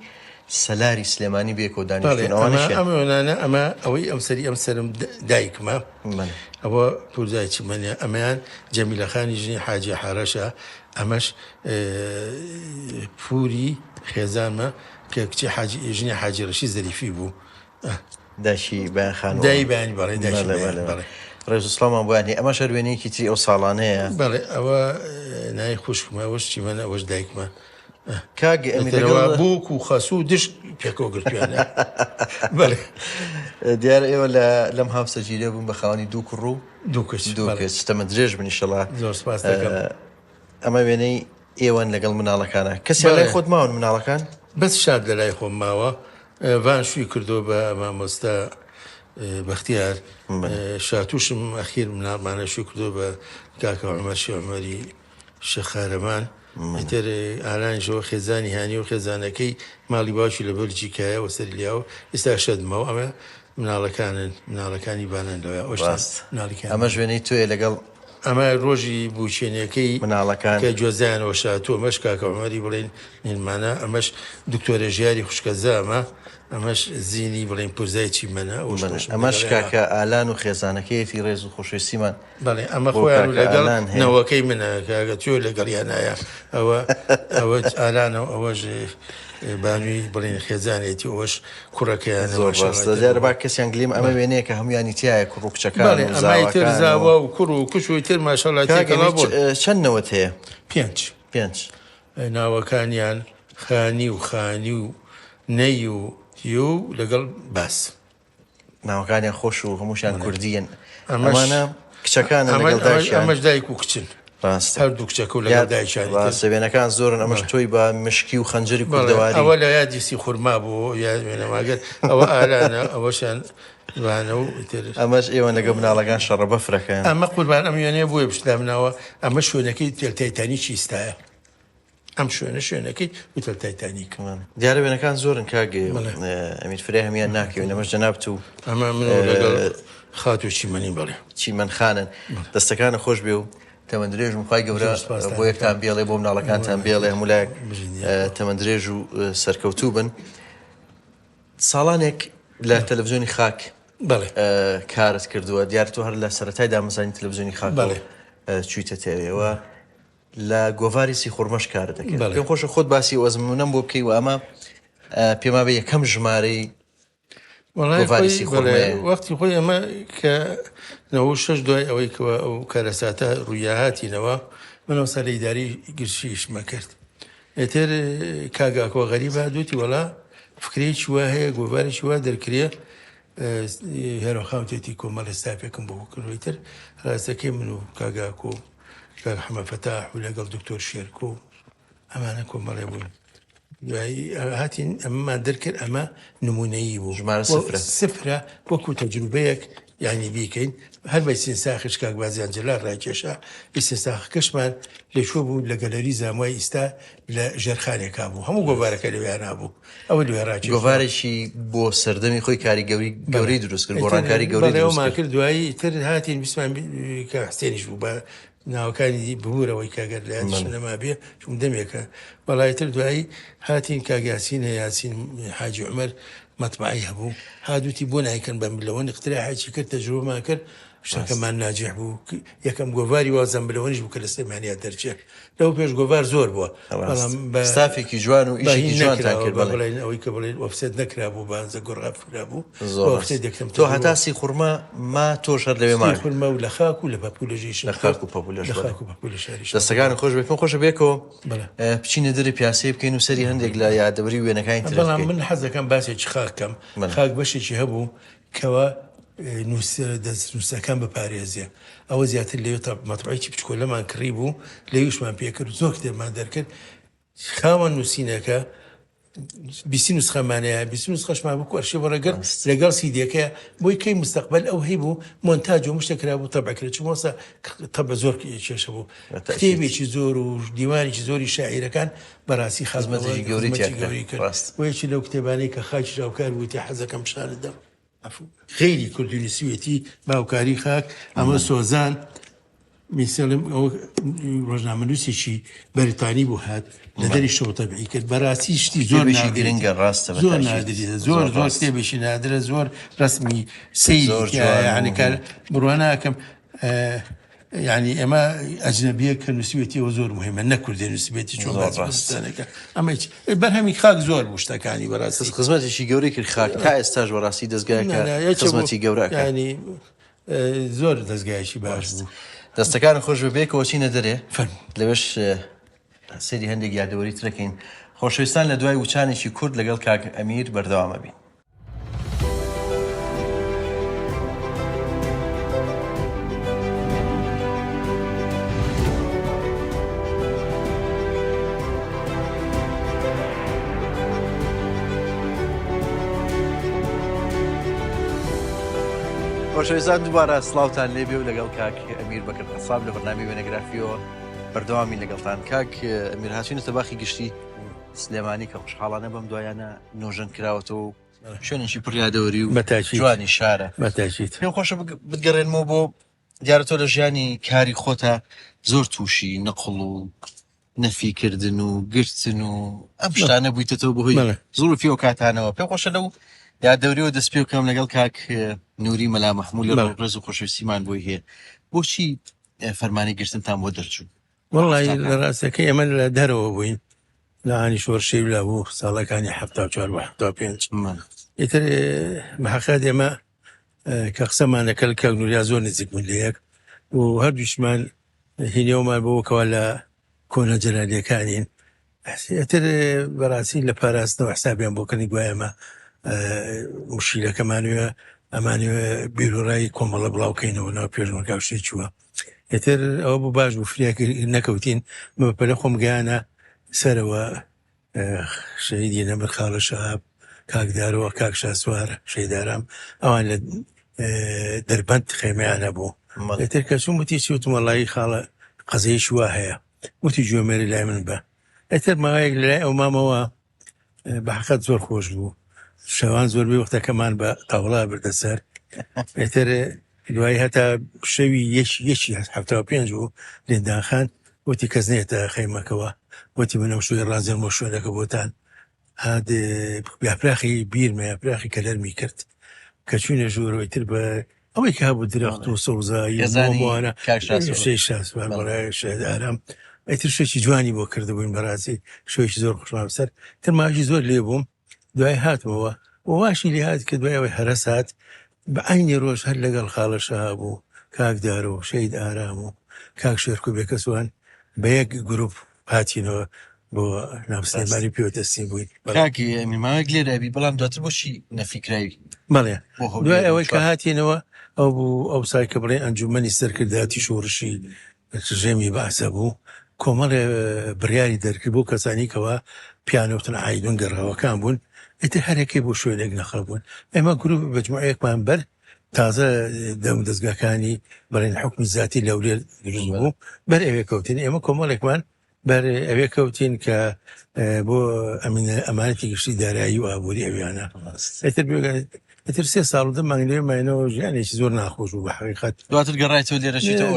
سەلاری سلێمانی بێکۆ دانیشتوانە ئەمە ئەوەی ئەمسەری ئەم سرم دایکمە ئەوە پوزایکی منە ئەمەیان جەمیلەخانی ژنی حاجی حارەشە ئەمەش پوری خێزانمە کە کچی ژنی حاجی ڕەشی زەریفی بوو داشی بەیانخان دای بەیانی بەڵێ ڕێز سڵامان بۆیانی ئەمە شەروێنەیەکی تری ئەو ساڵانەیە بەڵێ ئەوە نای خوشکمە ئەوەش چیمەنە ئەوەش دایکمە کاگە ئەمیەوە بووک و خەسوو و دشت پێکەوە گرتوێنە بەڵێ دیارە ئێوە لەم هاوسەگیرە بوون بە خاوەنی دوو کوڕ و دوو کەس شتەمە درێژ بنیشەڵا زۆر سپاس دەکەم ئەمە وێنەی ئێوەن لەگەڵ مناڵەکانە کەسیان لای خۆت ماون مناڵەکان بەس شاد لە لای خۆم ماوە ڤان شووی کردو بە مامۆستا بەختیار شاتوشم ئەخیر مناڵمانە شووی کردو بە کاکە عومەر عومەری شەخارەمان ئیتر ئالانیشەوە خێزانی هانی و خێزانەکەی ماڵی باشی لە بەلجیکایە و سەرلیاوە ئێستا شەدمەوە ئەمە مناڵەکانی بانن لەوە ئەمە ژوێنەی توێ لەگەڵ ئەمە ڕۆژی بوچێنەکەی مناڵەکان کە جۆزیانەوە شاتۆ ئەمەش کاکە عومەری بڵێن نێنمانە ئەمەش دکتۆرە ژیاری خوشکەزامە ئەمەش زیینی بڵێن پرزایکی منە ئەمەش کاکە ئالان و خێزانەکەیەتی ڕێز و خۆشویستیمان بەڵێ ئەمە خۆیان لەگەڵ نەوەکەی منە کاگە تۆ لەگەڵیانایە ئەوە ئالانەوە ئەوەش بانووی بڵێن خێزانێتی ئەوەش کوڕەکەیان زۆر بەستە با کەسیان گلیم ئەمە وێنەیە کە هەمویانی تایە کوڕ و کچەکان ئەمایتر زاوە و کوڕ و کوش و تر ماشەڵاتی چەند نەوەت هەیە؟ 5 ناوەکانیان خانی و نەی و و لەگەڵ باس ناوەکانیان خۆش و هەمووشان کوردیان ئەمانە کچەکان ئەمەش دایک و کچن هەردوو کچەکە و لەگەڵ دایکیان سەوێنەکان زۆرن ئەمەش تۆی بە مشکی و خەنجەری کوردەواری ئەوە لە یادیسی خورما بوو یادێنەماگەر ئەوە ئالانە ئەوەشان وانە و ئەمەش ئێوە لەگە مناڵەکان شەڕە بەفرەکەن ئەمە قوربان ئەم وێنەیە بۆیە پشتا منەوە ئەمە شوێنەکەی تێلتایتانی چیستایە ئەم شوێنەکەی وتە تایتانیک دیارە وێنەکان زۆرن کاگێ ئەمیر فرای هەمیان ناکەوێن ئەمەش جەنابەت و ئەمە من لەگەڵ خات و چیمەنی بڵێ چیمەن خانن دەستەکانە خۆش بێ و تەمەندرێژم خی گەورە بۆ یەکتان بێڵێ بۆ مناڵەکانتان بێڵێ هەمولای تەمەندرێژ و سەرکەوتوو بن ساڵانێک لە تەلەڤیزیۆنی خاک کارت کردووە دیار تۆ هەر لە سەرەتای دامەزانی تەلەڤیزیۆنی خاک چوویتە تێوێەوە لە گۆڤاریسی خورمەش کار دەکەن پێم خۆشە خۆت باسی وەزمونەم بۆ بکەی و ئەمە پێما بە یەکەم ژمارەی وەختی خۆی ئەمە کە 96 دوای ئەوەی کەوە ئەو کارەساتە ڕوویاهاتینەوە منەوە سەر ئیداری گرشیشمە کرد ئێتر کاگاکۆ غەریبە دوتی وەڵا فکرەیەکی وا هەیە گۆڤارێکی وا دەرکرێ هێرە خاوتێتی کۆمەڵ ستافێکم بۆ کردویتر ڕاستەکەی من و کاگاکۆ کاک حەمە فەتاح و لەگەڵ دکتۆر شێرکۆ ئەمانە کۆمەڵێ بوون دوایی هاتین ئەمەمان دەرکرد ئەمە نمونەیی بوو ژمارە سفرە وەکو تەجروبەیەک یعنی بیکەین هەر بە سینساخش کاک بازیان جەلال ڕاکێشە ئیسینساخەکەشمان لێشوە بوو لە گەلەری زانوای ئیستا لە ژێرخانێکا بوو هەموو گۆڤارەکە لەوێیان نابوو ئەوە لێ ڕاکێش گۆڤارێکی بۆ سەردەمی خۆی کاریگەوری گەورەی دروست کرد گۆڕانکاری گەورەی دروست کرد دوایی تر هاتین بیسمان کە حسێنیش بوو بە ناوەکانی ببوورەوەی کاگەر لە نەما بێ چون دەمێکە بەڵایتر دوایی هاتین کاگاسین یاسین حاجی عومەر مەتبعی هەبوو هادووتی بۆ نایکەن بەم لەوە اختراحێکی کرد تەجروبەمان کرد شتەکەمان ناجح بوو یەکەم گۆڤاری وازەم بلەوەنیش بوو کە لە سلێمانیا دەرچێت لەو پێش گۆڤار زۆر بووە ستافێکی جوان و ئیشێکی جوانتان کرد بڵێن ئەوەی کە بڵێن ئۆفسێت نەکرا بوو بانزە گۆڕافرا بوو تۆ هەتاسی خوڕما ما تۆ شەر لەوێ مان خوڕما و لە خاک و لە پەپولەژیش لە خاک و پەپولە شاری دەستەکان خۆش بێت پێم خۆشە بێکەوە بچینە دەری پیاسی بکەین و سەری هەندێک لە یادەوەری وێنەکانی تر بەڵام من حەزەکەم باسێکی خاکەم خاک بەشێکی هەبوو کەوە نووسەکان بپارێزیە ئەوە زیاتر لێ مەتبعێکی بچکۆلەمان کڕی بوو لێویشمان پێکرد زۆر کتێبمان دەرکرد خاوەن نووسینەکە بیسی نوسخەمانەیە بیسی نوسخەشمان بوو ئەرشیڤ ڕەگەر لەگەڵ سیدیەکە بۆی کەی مستەقبەل ئەو هەی بوو مۆنتاژ و مشتێکرا بوو تەبعکرێت چون وەسا تەبە زۆر کێشە بوو کتێبێکی زۆر و دیوانێکی زۆری شاعیرەکان بەڕاستی خزمەتێکی گەورەی کرد وەیەکی لەو کتێبانەی کە خاکی ژاوکار بوویتی حەزەکەم شارت دەم خیلی کردوی سوێتی باوکاری خاک ئەمە سۆزان میسەڵم ئەو ڕۆژنامەنووسێکی بەریتانی بوو هات لە دەری شەو تەبعی کرد بەڕاستی شتی زۆر گرنگە ڕاستە زۆر نادرێتە زۆر زۆر کتێبێکی نادرە زۆر ڕسمی سەیری یعنی کار بڕوان ناکەم یعنی ئەمە ئەجنەبیە کە نووسێتیەوە زۆر مهمە نەکوردێ نووسێتی چۆن ڕاستانەکە ئەمە بەرهەمی خاک زۆر بوو شتەکانی بەڕاستی خزمەتێکی گەورەی کرد خاک تا ئێستاش بەڕاستی دەستگایەکە خزمەتی گەورەکە ینی زۆر دەستگایشی باش بوو دەستەکان خۆش ببێکەوە چینە دەرێ لەوێش سەری هەندێک یادەوەری ترەکەین خۆشەویستان لە دوای وچانێکی کورد لەگەڵ کاک ئەمیر بەردەوامە بین خۆشەویستان دووبارە سڵاوتان لێبێ و لەگەڵ کاک ئەمیر بەکر قەساب لە بەرنامەی وێنەگرافیەوە بەردەوامی لەگەڵتان کاک ئەمیر هاتوونەتە باخی گشتی سلێمانی کە خوشحاڵانە بەم دوایانە نۆژەن کراوەتەوە و شوێنێکی پڕیادەوەری و جوانی شارە پێم خۆشە بگەڕێنمەوە بۆ دیارە تۆ لە ژیانی کاری خۆتە زۆر تووشی نەقڵ و نەفیکردن و گرتن و ئەم شتانە بوویتەوە بەهۆی زوڵفی و کاتانەوە پێم خۆشە لەو یادەوریەوە دەست پێ بکەم لەگەڵ کاک نووری مەلا مەحموود لە ڕێز و خۆشەویستیمان بۆی هەیە بۆچی فەرمانی گرتنتان بۆ دەرچوو وەڵی لە ڕاستەکەی ئەمە لە دەرەوە بووین لە ئانی شۆڕشەی لا بوو ساڵەکانی 1970 ئیتر بەحەقیقەت ئێمە کە قسەمانەکە لە کاک نووریا زۆر نزیک بوون لە یەک و هەردووشمان هینەوەمان بەوەکەوە لە کۆنە جەلالیەکانین ئیتر بەڕاستی لە پاراستنەوە حسابیان بۆکردنی دوای ئەمە مشیلەکەمانوێ ئەمانوێ بیرۆڕایی کۆمەڵە بڵاوکەینەوە ناو پێشمەکە شتێک چووە ئێتر ئەوە بۆ باش بوو فریاکە نەکەوتین بەپەلە خۆم گیانە سەرەوە شەهیدی نەمر خاڵە شەهاب کاکدارەوە کاک شاسوار شەیدارام ئەوان لە دەربەند خێمەیانە بوو ئێتر کە چوون وتی چی وتم وەڵی خاڵە قەزەیەکی وا هەیە وتی گوێمێری لای من بە ئێتر ماوەیەک لەلای ئەو مامەوە بەحەقیقەت زۆر خۆش بوو شەوان زۆربەی وەختەکەمان بە تاوڵا بردە سەر ئێتر دوایی هەتا شەوی یەکی 75 بوو لێنداخان وتی کەس نێتە خەیمەکەوە وتی منەم شوێ ڕازێنمە شوێنەکە بۆتان هاد یاپراخی بیرمە یاپراخی کەلەرمی کرد کە چوونە ژوورەوەی تر بە ئەوەی کە هەبوو درەخت و سەوزایی وانە شێدارام ئەیتر شوێکی جوانی بۆ کردبووین بەڕاستی شوێکی زۆر خوشمام سەر تر ماژی زۆر لێ بووم دوای هاتمەوە واشی لێ هات کە دوایەوەی هەرەس هات بە عینی ڕۆژ هەر لەگەڵ خاڵە شەهاب و کاکدار و شەید ئارام و کاک شێرکۆ بێکەسوان بە یەک گروپ هاتینەوە بۆ ناوسلێمانی پێوەدەستی بووین. کاکی ئەمیماوەک لێرابی بەڵام دواتر بۆشی نەفیکراوی بەڵێ دوای ئەوەی کە هاتینەوە ئەو بوو ئەو سای کە بڵێ ئەنجومەنی سەرکرداتی شۆڕشی ژێمی باسە بوو کۆمەڵێ بڕیاری دەرکرد بۆ کەسانی کەەوە پیانۆتن عیدون گەڕاوەکان بوون ئیتر هەرێکی بۆ شوێنێک نەخەبوون ئێمە گروپ بەجموعەیەکمان بەر تازە دەم دەستگاکانی بەڵێن حکمی زیاتی لەولێر دروست بوو بەر ئەوێ کەوتین ئێمە کۆمەڵێکمان بەر ئەوێ کەوتین کە بۆ ئەمانەتی گشتی دارایی و ئابووری ئەویانە ئەتر 3 ساڵ دەمانگلێ ماینەوە ژیانێکی زۆر ناخۆش و بە حقیقت دواتر گەڕایەوە لێرەشێتەوە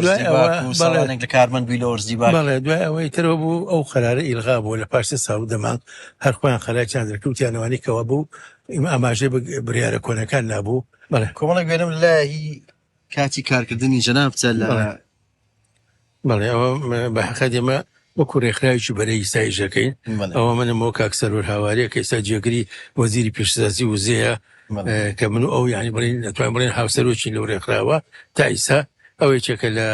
لە کارمەند بووی لە ئۆرزی باڵێ دوای ئەوەی ترەوە بوو ئەو خەرارە ئیلغا بوو لە پاش 3 ساڵ دەمان هەر خۆیان خەلاکیان دەرکەوتیانەوەی کەەوە بوو ئاماژەی بڕیارە کۆنەکان نابوو بەڵێ کۆمەڵێک وێنم لای کاتی کارکردنی جەنابچە لە بەڵێ ئەوە بە حقیقت ئێمە وەکو ڕێکخراوێکی بەرەی سایژەکەین ئەوە منەوە کاک سەرور هاواریە کە ئێستا جێگری وەزیری پێشسازی وزەیە کە من ئەو یعنی بڵین نەتوانین بڵێن هاوسەرۆکی لەو ڕێکخراوە تا ئیسا ئەوەی چێکە لە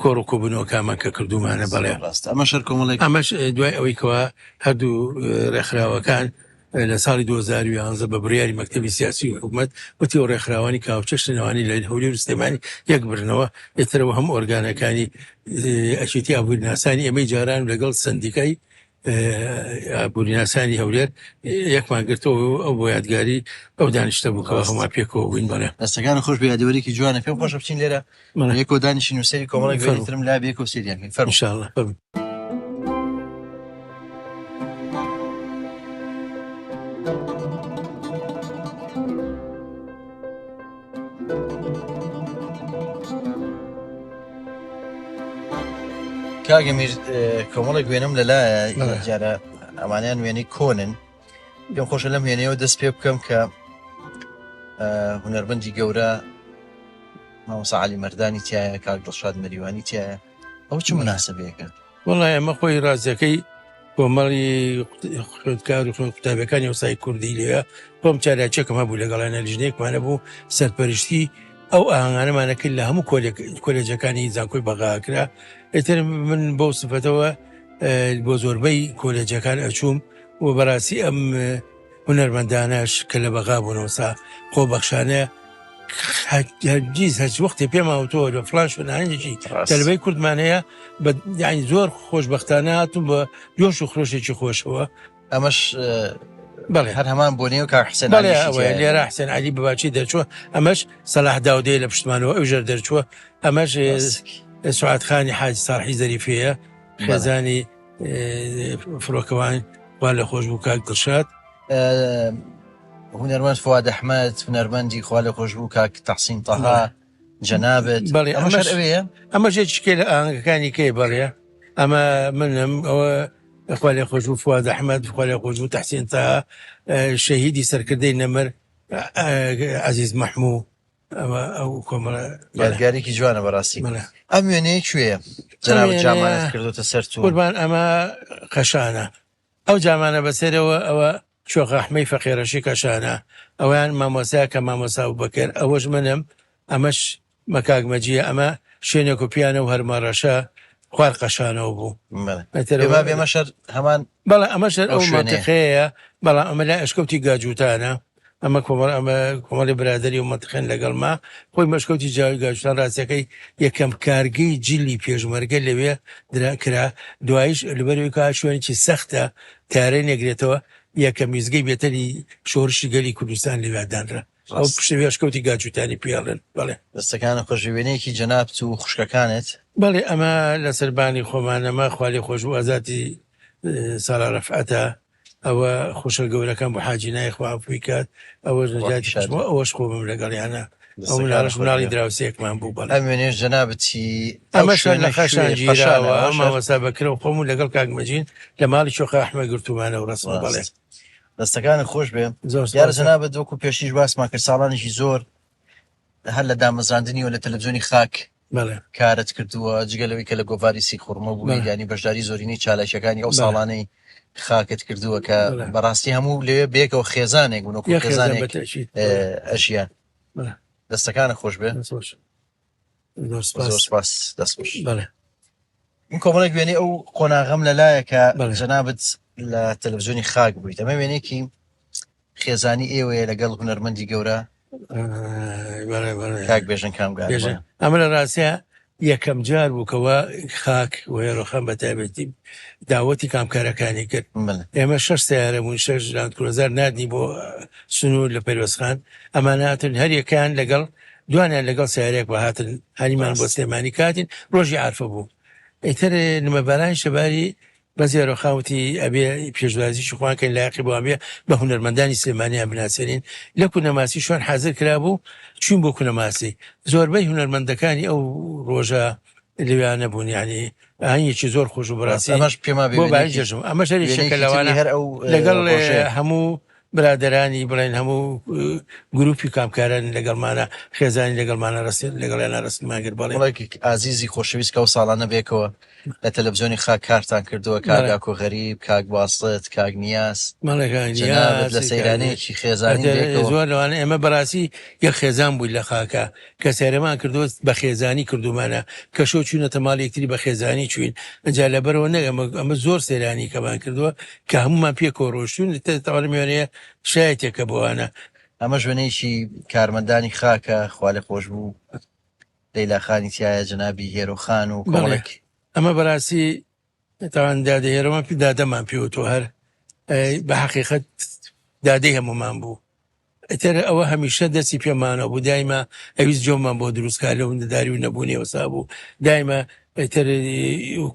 کۆڕ و کۆبوونەوە کامان کە کردومانە بەڵێ ئەمە شەر کۆمەڵێک ئەمەش دوای ئەوەی کەوە هەردوو ڕێکخراوەکان لە ساڵی 2011 بە بڕیاری مەکتەبی سیاسی و حکوومەت وتی و ڕێکخراوانی کاوچەشتنەوانی لە هەولێر و سلێمانی یەک برنەوە ئێترەوە هەموو ئۆرگانەکانی ئەچێتی ئابوورناسانی ئەمەی جاران لەگەڵ سندیکای ئابوورناسانی هەولێر یەکمان گرتەوە ئەو بۆ یادگاری ئەو دانیشتە بووکەوە هەما پێکەوە بووین بەڵێ دەستەکان خۆش بە یادوەرێکی جوانە پێم خۆشە بچین لێرە یەکۆ دانیشین و سەری کۆمەڵێک وێنیترم لا بێکە و سریان بین فەرموو ئینشاءالله کاگەمیر کۆمەڵێک وێنم لەلایە جارە ئەمانیان وێنەی کۆنن پێم خۆشە لەم وێنەیەوە دەست پێ بکەم کە هونەربەندی گەورە مامۆستا عەلی مەردانی تایە کاک دڵشاد مەریوانی تایە ئەو چ مناسبەیەکە وەڵای ئەمە خۆی ڕازیەکەی کۆمەڵی خوێندکار و خوێند قوتابیەکانی وسای کوردی لێە خۆم چالاکێکم هەبوو لەگەڵانە لیژنەیەکمانە بوو سەرپەرشتی ئەو ئاهەنگانەمانە کرد لە هەموو کۆلێجەکانی زانکۆی بەغاکرا ئێتر من بۆ سفەتەوە بۆ زۆربەی کۆلێجەکان ئەچووم و بەڕاستی ئەم هونەرمەندانەش کە لە بەغا بوونەوەسا خۆبەخشانە هەرگیز هەچ وەختی پێماوتۆ لە فڵان شوێنانێکی تەلبەی کوردمانەیە یعنی زۆر خۆشبەختانە هاتووم بە جۆش و خرۆشێکی خۆشەوە ئەمەش بەڵێ هەر هەمان بۆنی و کاک حسێن لێرە حسێن عەلی بەباچی دەرچووە ئەمەش سەلاح داودەیە لە پشتمانەوە ئەو ژەر دەرچووە ئەمەش سوعادخانی حاجی ساڵحی زەریفەیە خێزانی فڕۆکەوان وا لە خۆش بوو کاک دڵشاد هونەرمەند فواد ئەحمەد هونەرمەندی خوا لە خۆش بوو کاک تەحسین تەها جەنابەت بەڵێ ئەوەیە ئەمە ژێکێ لە ئاهەنگەکانی کێ بەڵێ ئەمە منم ئەوە خوا لێ خۆش بوو فواد ئەحمەد خوا لێ خۆش بوو تەحسین تەها شەهیدی سەرکردەی نەمەر عەزیز مەحموو ئەو کۆمەڵە یادگارێکی جوانە بەڕاستی ئەم وێنەیە کوێیە جەنابەت جامانەت کردوتە سەر تو قوربان ئەمە قەشانە ئەو جامانە بەسەرەوە ئەوە شۆخەحمەی فەقیرەشی کەشانە ئەویان مامۆسا کە مامۆسا بووبەکر ئەوەش منم ئەمەش مەکاگمەجیە ئەمە شوێنێک و پیانە و هەرماڕەشە خوار قەشانەوە بوو بێمەشەر هەمان بەڵێ ئەمەشەر ئەو منتیقەیە بەڵام ئەمە لای ئەشکەوتی گاجووتانە ئەمە کۆمەڵی برادری و منتیقێن لەگەڵ ما خۆی مەشکەوتی جاوی گاجووتان ڕاستیەکەی یەکەم کارگەی جلی پێشمەرگە لەوێ دراکرا دوایش لەبەرەوەی کە شوێنێکی سەختە تارەی نەگرێتەوە یەکەم میزگەی بێتەری شۆڕشی گەلی کوردستان لەوێدانرا ئەو پشتەوێ ئەشکەوتی گاجووتانی پیاڵن بەڵێ دەستەکانە خۆشوێنەیەکی جەنابەت و خوشکەکانت بەڵێ ئەمە لە سەربانی خۆمانەمە خوالی خۆش و ئازاتی ساڵا ڕەفعەتە ئەوە خۆشە گەورەکان بۆ حاجی نایخوا بکات ئەوەش نەجاتی ئەوەش خۆبم لەگەڵیانە ئەو مناڵش مناڵی دراوسەیەکمان بوو بەڵێ ئەم وێنێش جەنابەتی ئەمەش لە خەشان گیراوە مامۆستا بەکرە و خۆم لەگەڵ کاگمەجین لە ماڵی شۆخە ئەحمە گرتومانە و ڕسمە بەڵێ دەستەکان خۆش بێ یارە جەنابەت وەکو پێشیش باسمان کرد ساڵانێکی زۆر هەر لە دامەزراندنی و لە تەلەڤیزیۆنی خاک کارت کردووە جگەلەوەی کە لە گۆڤاری سی خوڕمە بووی ینی بەشداری زۆرینەی چالاشەکانی ئەو ساڵانەی خاکت کردووە کە بەڕاستی هەموو لەوێ بێکەوە خێزانێک بوون وەکو خێزانێک ئەژیان دەستەکانە خۆش بێ زۆر سپاس دەستخۆش بەڵێ این کۆمەڵێک وێنەی ئەو قۆناغەم لەلایە کە بەڵێ. جەنابەت لە تەلەڤیزیۆنی خاک بوویت ئەمە وێنەیەکی خێزانی ئێوەیە لەگەڵ هونەرمەندی گەورە کاک بێژن کامگار ئەمە لە ڕاستە یەکەم جار بووکەوە خاک وێڕۆخەم بە تایبەتی داوەتی کامکارەکانی کرد ئێمە 6 سیارە بوون 6 لاندکروزەر نردی بۆ سنوور لە پەیوەستخان ئەمان هاتن هەریەکان لەگەڵ دوانیان لەگەڵ سیارێک بە هاتن هەریمان بۆ سلێمانی کاتین ڕۆژی عارفە بوو ئیتر نمەباران شەباری بە زێڕۆخاوتی ئەبێ پێشوازیشی خوانکەین لایقی بۆ ئەبێ بە هونەرمەندانی سلێمانیان بناسێنین لە کونەماسی شوێن حازر کرابوو چوون بۆ کونەماسی زۆربەی هونەرمەندەکانی ئەو ڕۆژە لەویانە بوون یعنی ئاهەنگێکی زۆر خۆش و بەڕاستی ئەمەش پێما بۆ باژم ئەمە شەری شەکە لەوانە لەگەڵ هەموو برادرانی بڵێن هەموو گروپی کامکاران لەگەڵمانە خێزانی لەگەڵمانە ڕستێت لەگەڵیانە ڕستماگر بەڵێ ئازیزی خۆشەویست کە و ساڵانە بێکەوە لە تەلەڤیزیۆنی خاک کارتان کردووە کاگاکۆ غەریب کاک باسڵێت کاک نیاس لە سەیرانەیەکی خێزانی زۆر لەوانە ئێمە بەڕاستی یەک خێزان بووی لە خاکە کە سەیرەمان کردووە بە خێزانی کردومانە کە شۆ چوونەتە ماڵ یەکتری بە خێزانی چوین ئەجا لەبەرەوە نەک ئەمە زۆر سەیرانی کەمان کردووە کە هەمومان پێکەوە ڕۆشتون تاوانە میوانەیە شایەتێکە بۆوانە ئەمە ژوێنەیەکی کارمەندانی خاکە خوا لە خۆش بوو لەیلاخانی تایە جەنابی هێرۆخان و کۆڵێک ئەمە بەڕاستی تاوان دادەهێرەوە دادەمان پێوتۆ هەر بە حەقیقەت دادەی هەمومان بوو ئەتر ئەوە هەمیشە دەستی پێمانە بوو دایمە ئەویست جۆمان بۆ دروستکار لە هوندەداری و نەبوونی وەسا بوو دایمە ئەتر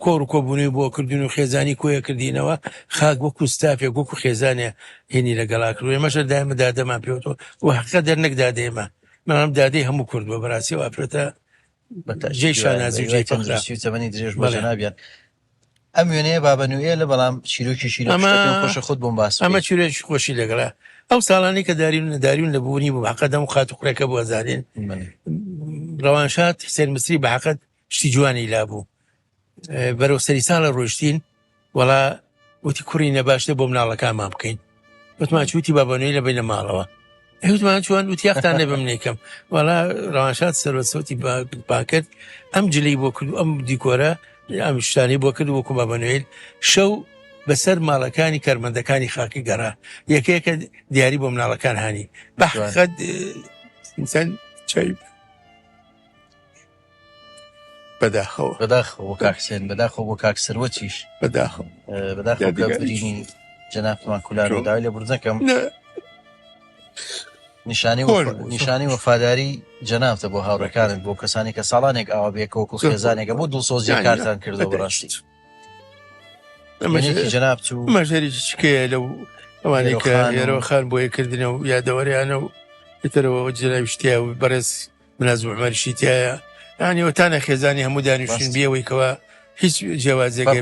کۆڕ و کۆبوونی بۆ کردن و خێزانی کۆیە کردینەوە خاک وەکو ستافێک وەکو خێزانێ هێنی لەگەڵا کردو ئێمەشە دایمە دادەمان پێوتۆ و حەقیقەت دەرنەک دادەیمە منم دادەی هەموو کردووە بەڕاستی و ئافرەتە جێی شانازی و جێی تەمەنی درێژ بۆ جەنابیان ئەم وێنەیە بابەنوێ لە بەڵام چیرۆکی خۆشە خۆت بۆم باس ئەمە چیرۆکی خۆشی لەگەڵا ئەو ساڵانی کە داریون لە بوونی بوو حەقەدەم و خات و قڕێکە بووە زانین ڕەوانشات حسێن مسری بە حەقەت شتی جوانی لابوو بەرەو سەری ساڵە ڕۆشتین وەڵا وتی کوڕی نەباشتە بۆ مناڵەکانمان بکەین وتمان چوتی بابەنوێی لە بینە ماڵەوە ئەوتمان چوان وتی یاختان نەبم نێکم وەڵا ڕەوانشات سەرۆسەوتی باکرد ئەم جلەی بۆ کرد ئەم دیکۆرە ئەم شتانی بۆ کرد وەکو بابەنوێل شەو بەسەر ماڵەکانی کارمەندەکانی خاکی گەڕا یەکەیەکە دیاری بۆ مناڵەکان هانی بەحقیقەت ئینسان چای بەداخەوە بەداخەوە کاکسێن بەداخەوە بۆ کاک سەروەتیش بەداخەوە برینی جەنابمان کولار داوای لە بورزەکەم نیشانی وەفاداری جەنابتە بۆ هاوڕەکانت بۆ کەسانی کە ساڵانێک ئاوا بێکەوەکو خێزانێکە بۆ دڵسۆزی کارتان کردەوە بەڕاستی جەناب چوو مەژەری چکەیە لەو ئەوانەی کە هێرۆخان بۆ یەکردنە و یادەوەریانە و ئیترەوە جەناویشتیا و بەڕێز مناز محمەدشی تایە یانیوەتانە خێزانی هەموو دانیشتین بێەوەیکەوە هیچ جیاوازێکی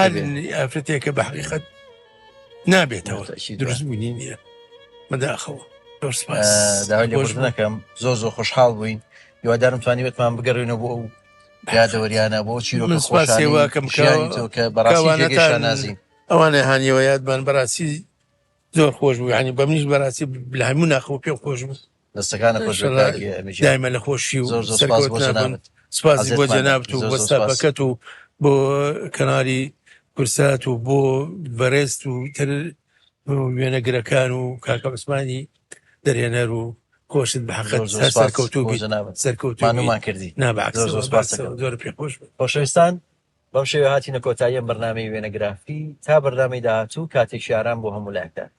هەر ئافرەتێکە بە حقیقەت نابێتەوە دروست بوونی نییە مەداخەوە داوای لێبوردنەکەم زۆر خۆشحاڵ بووین هیوادارم توانی بێتمان بگەڕێنەوە بۆ ئەو یادەوەریانە بۆ چیرۆکە خۆشحاڵیکەم کە بەڕاستی نازین ئەوانە هانیەوە یادبان بەڕاستی زۆر خۆش بوو ینی بە منیش بەڕاستی لە هەموو ناخەوە پێ خۆش بوو دەستەکانە خۆش دایمە لە خۆشی و سپاسی بۆ جەنابەت و بۆ ستافەکەت و بۆ کەناری کورسات و بۆ بەڕێست و تر وێنەگرەکان و کاکە عوسمانی دەرێنەر و خۆشت بە حەقەت سەرکەوتومان کردی زۆر پێ خۆش خۆشەویستان بەم شێوە هاتینە کۆتاییە بەرنامەی وێنەگرافی تا بەردامی داهاتوو کاتێکی ئارام بۆ هەموو لایەکدار